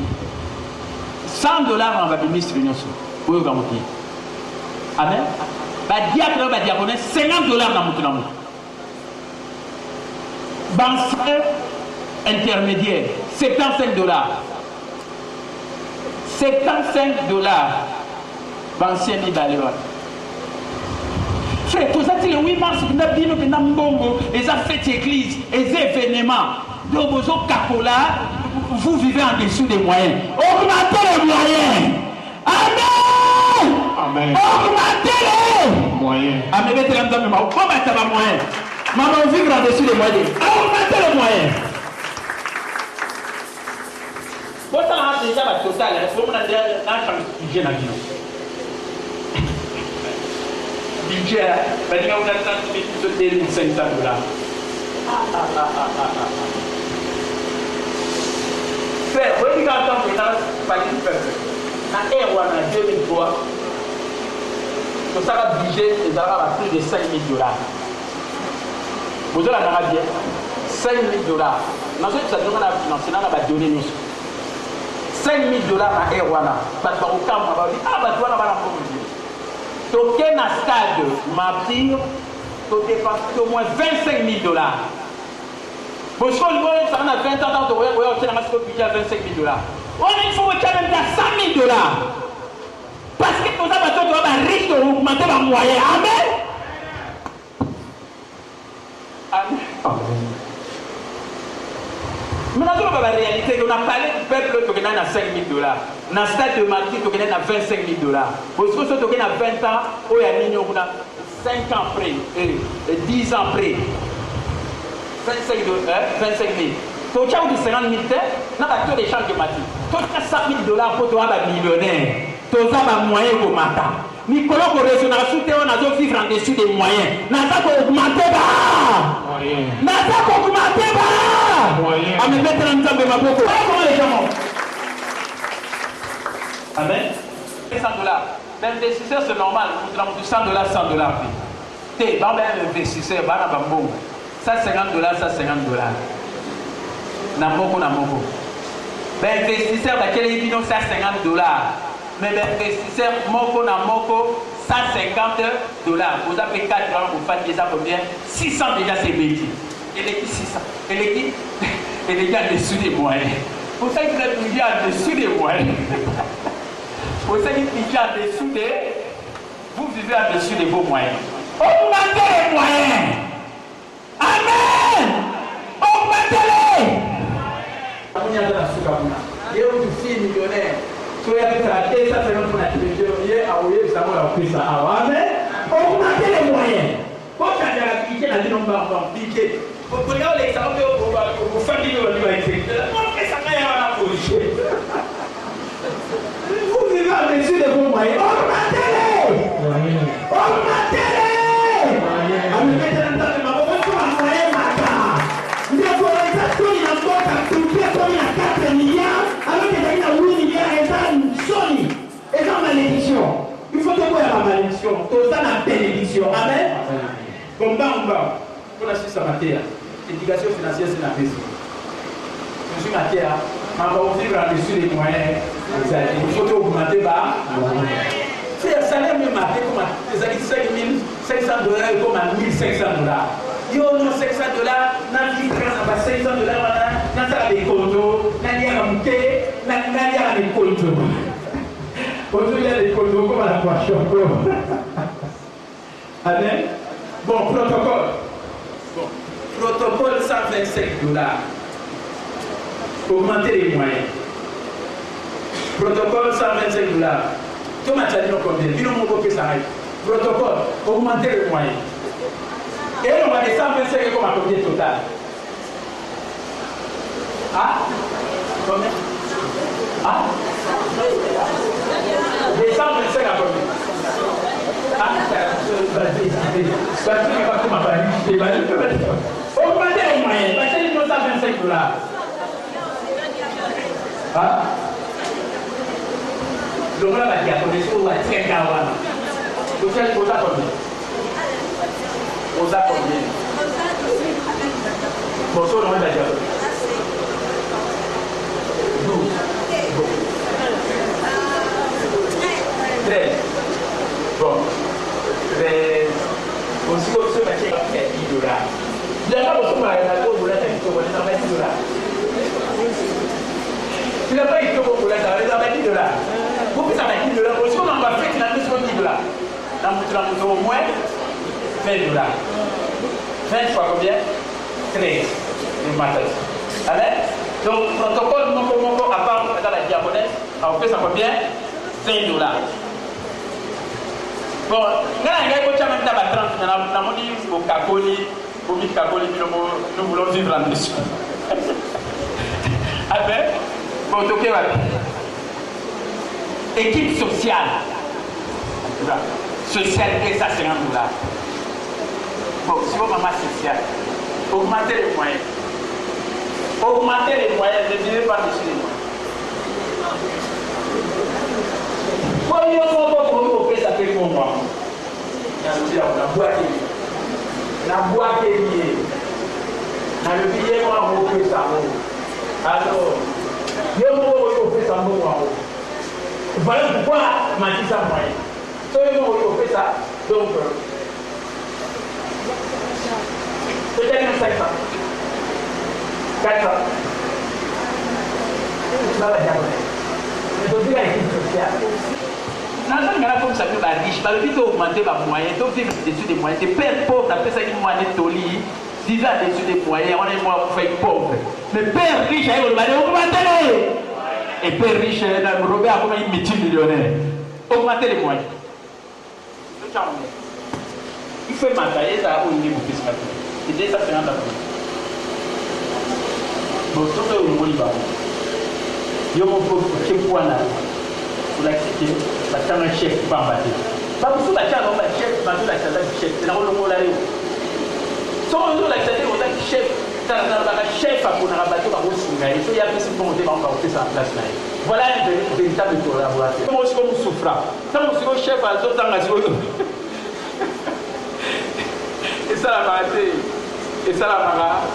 Speaker 2: $100 on va bénir sur l'union. Oui, on va monter. Amen. Diacre, diaconne, $50 dans mon tour. Banquier intermédiaire, $75. $75. Banquier Nibaleva. C'est tout ça, c'est le 8 mars, nous avons dit que nous avons fait l'église, les événements. Donc, vous vous vivez en dessous des moyens. Augmentez les moyens. Amen.
Speaker 3: Amen.
Speaker 2: Augmentez les
Speaker 3: Moyen.
Speaker 2: Amen. Mettez les moyens. Augmentez les moyens. Maman, vivre en dessous des moyens. Augmentez les moyens. Bon, ça a déjà la totale. Il faut que nous ayons budget dans la vie. Budget, il y a $500. Frère, vous dites qu'en tant que parler du peuple, dans en 2003, ça va budget les Arabes à plus de $5 000. Vous avez la bien $5 000. Dans ce que ça demande à financer, on va donner nous. $5 000 à Erwana. Parce que au camp, on va dire, ah, bah, toi, on va l'encourager. Toqué dans le stade, martyr, tu dépenses au moins $25 000. Parce qu'on a 20 ans, on a budget à $25 000. Il faut que tu aies $100 000. Parce que nous avons riche de augmenter les moyens. Amen. Amen. Maintenant, on va la réalité. On a parlé du peuple qui a $5 000. Dans le stade de martyr, qui a $25 000. Parce que si tu as 20 ans, on a 5 ans près, 10 ans près. 25 000. Tu as 50 000, tu as des champs de matin. Tu as $100 000 pour toi, millionnaire. Tu as des moyens pour matin. Nicolas, pour raisonner, on a vivre en dessous des moyens. N'a pas augmenté bas. N'a pas augmenté bas. À me mettre en train de ma boue. Comment les gens? Amen. $100. L'investisseur, c'est normal. Nous avons $100, $100. Tu es un investisseur, ça $50, ça $50. Namoko. L'investisseur, ça $50. Mais l'investisseur, moko, ça $50. Vous avez 4 ans, vous faites déjà combien? 600 déjà, c'est bêtis. Et les 600. Et les gars en dessous des moyens. Pour ça, vous êtes en dessous des moyens. Pour ça, vous êtes en dessous des. Vous vivez en dessous de vos moyens. Augmentez les moyens. Amen. Augmentez-les. Il y a un fils millionnaire. Tu as traité ça, c'est notre télévision. Amen. Augmentez les moyens. Quand tu as la piqué, la vie, on va piquer. Vous regardez l'exemple de vos familles, vous vivez en-dessus de vos moyens. Augmentez-les. Augmentez-les. Il faut que vous ayez la malédiction. Tout ça, la bénédiction. Amen. Comme on a su sa matière. L'éducation financière, c'est la raison. Je suis matière. On va vivre en-dessus des moyens. Il faut augmenter bas. C'est un salaire même marqué comme les amis $5 500 et comme à $1 500. Yo, non, $500, n'a dit $500, n'a pas des condos, n'a dit à monter, n'a dit à des condos. Aujourd'hui, il y a des condos comme à la poisson. Amen. Bon, protocole. Bon, protocole $125. Augmenter les moyens. Protocole $125. Comment tu as dit combien? Il nous montre que ça arrive. Protocole, augmenter les moyens. Et on va des 125 comme à combien total? Ah? Combien? Ah? Des 125 à combien? Augmentez les moyens, parce que nous avons 25 $. Donc là, il y a des choses qui sont très graves. Donc, il faut ça combien? Faut ça combien? Bon, ça, on va dire. 12. Bon. 13. Bon. Mais, aussi, on va dire $10. Il n'y a pas besoin de la cause, vous l'avez dit, vous l'avez $10. Tu n'as pas eu de pour la $10. Vous pouvez avoir $10. Aussi, on va faire qu'il a plus $10. Dans au moins $20. 20 fois combien? 13. Le matin. Allez? Donc, protocole, à part dans la diagonale, on fait ça combien? $20. Bon, nous avons dit au Kakoli, nous voulons vivre en mission. Avec, bon, ok, équipe sociale. Socialité, ça c'est $1. Bon, si vous maman sociale, augmentez les moyens. Augmentez les moyens, ne divisez pas dessus les moyens. Pour ça fait pour moi. La boîte est liée. Dans le billet, moi, on fait ça. Alors, on fait ça. Voilà pourquoi je m'ai dit ça moyen. On fait ça. Donc, peut-être 5 ans. 4 ans. Ça va dire. Mais aussi la équipe sociale. Dans un cas comme ça, tu vas riche. Par le but d'augmenter les moyens, tu vivre au-dessus des moyens. Tes pères pauvres, après ça, ils m'ont allé toli. Vivre au-dessus des moyens, on est moins pauvre. Mais père riche, il va augmenter. Et père riche, Robert, comment il est millionnaire. Augmenter les moyens. Il faut m'attaquer ça au niveau de ce matin. C'est déjà ça, c'est un peu. Bon, surtout au niveau du bas. Il y a un peu de point là. Pour l'accepter, parce que un chef pas embatté. Pas pour ça, on va chef, pas pour l'accepter chef. C'est là où on l'a eu. Si on veut l'accepter, on a chef. Chef pour nous rabattre par vos signes. Il faut y avoir plus de volonté pour faire ça en place. Voilà un véritable collaborateur. Comment est-ce que nous souffrons? Ça, on se chef à l'autre temps. Et ça la vérité. Et ça la mara.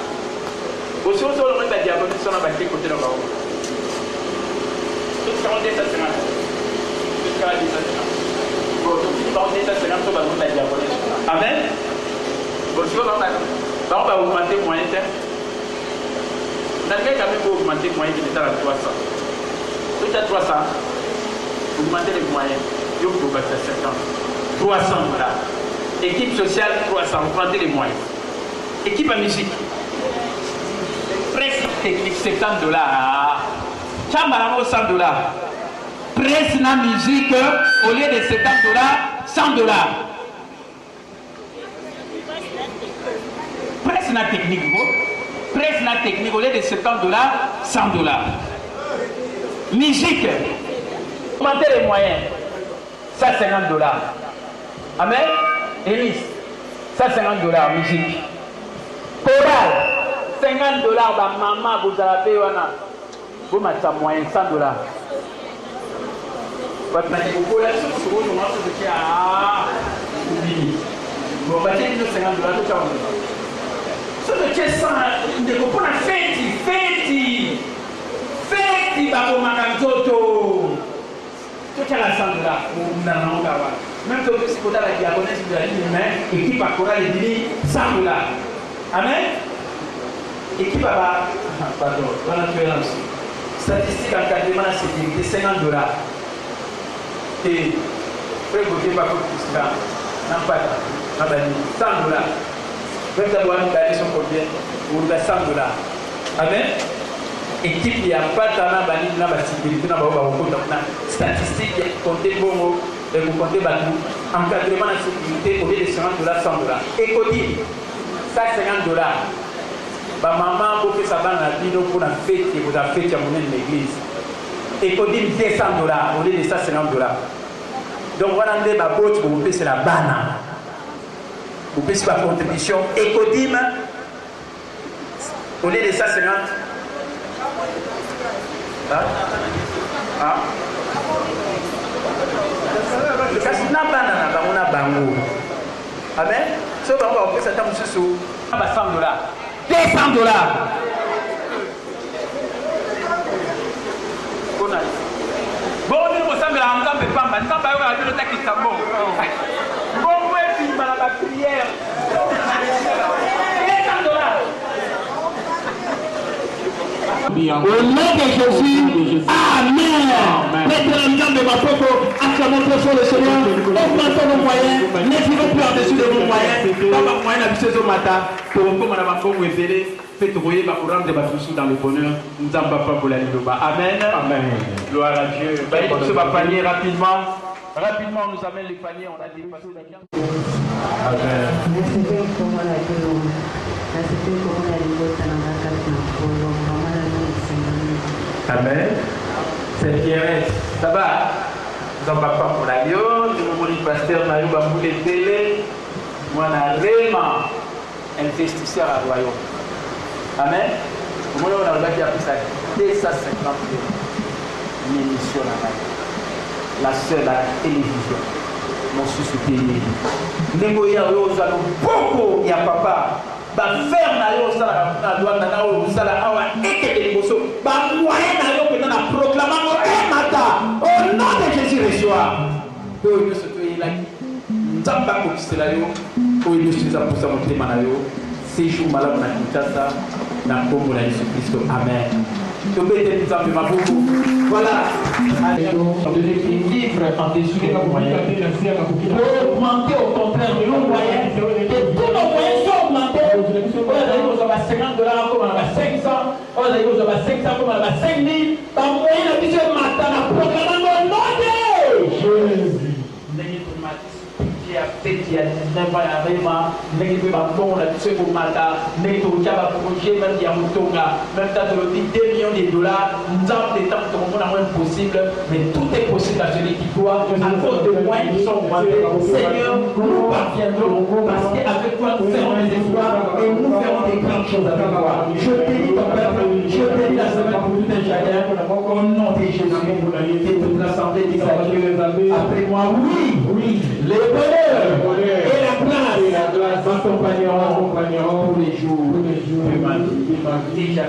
Speaker 2: Aussi, on se remet à diaboliser sur la bâtisse côté de la haut. Tout ce qu'on dit, ça c'est mal. Tout ce qu'on dit, ça c'est mal. Bon, tout ce qu'on dit, ça c'est mal. Tout le monde a diabolisé. Amen. Bon, si on va augmenter le moyen. Dans le cas où on va augmenter le moyen, il est à 300. Tout à 300, augmenter les moyens. Il faut passer 50. 300 $. Équipe sociale, 300. Augmenter les moyens. Équipe à musique. Presse technique, $70. Chambaramo, $100. Presse la musique, au lieu de $70, $100. Presse la technique, presse la technique, au lieu de $70, $100. Musique, augmenter les moyens, ça $50. Amen. Élise, ça $50, musique. Chorale, $50, maman, vous avez payé, vous mettez ça moyen, $100. Votre mari, vous pouvez aller sur le moment, c'est bon, bah, $50, tout ça. Ce que tu es sans, ne comprends pas, fête, babo makamtoto. Tout est à $100. Même que si vous avez la diagonale, vous avez une main, équipe à chorale et dit $100. Amen. Équipe à pardon, voilà statistique encadrement de la sécurité, $50. Et après, vous ne pouvez pas faire ça. Non, pas $100. Même si vous avez son combien, vous avez $100. Amen. Équipe, il n'y a pas de sécurité, statistique, comptez bon, vous comptez bateau, encadrement de la sécurité, au lieu de $50, $100. Écodine, ça $50. Maman, vous faites ça dans la vie, pour la fête, et vous avez fait à l'église. Écodine, $200, au lieu de ça $50. Donc voilà, vous pouvez c'est la banane. Vous pouvez c'est la contribution. Écodime, au lieu de ça, 50. Hein? Hein? Kasi na banana bango na bango. Amen. So bango va faire ça dans sous $100. $200.
Speaker 1: Bon, nous sommes là, on peut pas, maintenant, on va dire le tac qui est bon. Bon, ouais, puis, la prière.
Speaker 4: Au nom de Jésus, Amen. Mettez la jambe de ma photo, acclamons très fort le Seigneur, augmentons nos moyens, ne tirons plus en-dessus de nos moyens.
Speaker 1: Papa, moyen d'habiter au matin, pour comme on a ma forme révélée, faites rouiller ma couronne de ma souci dans le bonheur. Nous n'en pas pour la Lidoba. Amen. Amen. Gloire à Dieu. Ce va panier rapidement. Rapidement, on nous amène les paniers, on a dépassé la gamme. Amen. Amen. C'est Pierrette. Ça va? Nous n'en pas pour la Lyon. Nous avons dit pasteur Mario Bambou les télé. Moi, on a vraiment investisseur à royaume. Amen. Moi, on a regardé après ça 250 émissions la seule à la télévision. Mon souci payé. Négoya, beaucoup, il y a papa. Ba faire na yo sala na douane na o sala awa ekeke liboso ba moyen na yo pe na proclamation au nom de Jésus reçoit to yo se to ila nzamba ko kisela yo o yo se za pour ça monter na yo séjour malamu na Kinshasa na Kongo la Jésus Christ. Amen. To bete nzambe mabuku voilà livre en dessous des moyens pour augmenter au contraire de nos moyens et tous nos moyens sont augmentés. $50 comme on a $500, on a $500 comme on a $5000. Par moyen de ce matin, la proclamation au nom de Jésus. Qui a fait, qui a 19 ans, même $2 millions, nous avons des temps de moins possible, mais tout est possible à celui qui croit. À cause de moyens qui sont augmentés, Seigneur, nous parviendrons parce qu'avec toi nous ferons des espoirs et nous ferons des grandes choses avec toi. Je bénis ton peuple, je bénis la semaine pour tout un chacun, au nom de Jésus et toute l'assemblée des adieux. Après moi, oui, les bonheurs et la grâce m'accompagneront tous les jours de ma vie. Déjà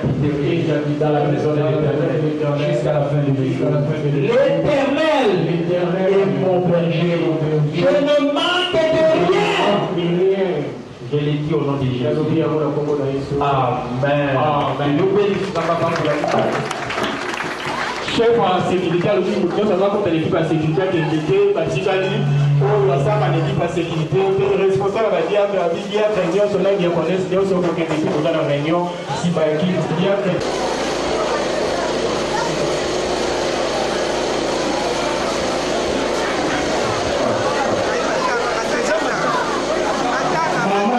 Speaker 1: dans la maison de l'Éternel jusqu'à la fin de mes jours. L'Éternel est mon berger. Je ne manque de rien. Je l'ai dit au nom de Jésus. Amen. Chef en sécurité, nous avons comme l'équipe en sécurité qui était Batikali, ou l'ensemble en équipe en sécurité, le responsable va dire que la vie est réunion, sur la vie connaît, c'est aussi aucune équipe dans la réunion, si par qui il y a maman,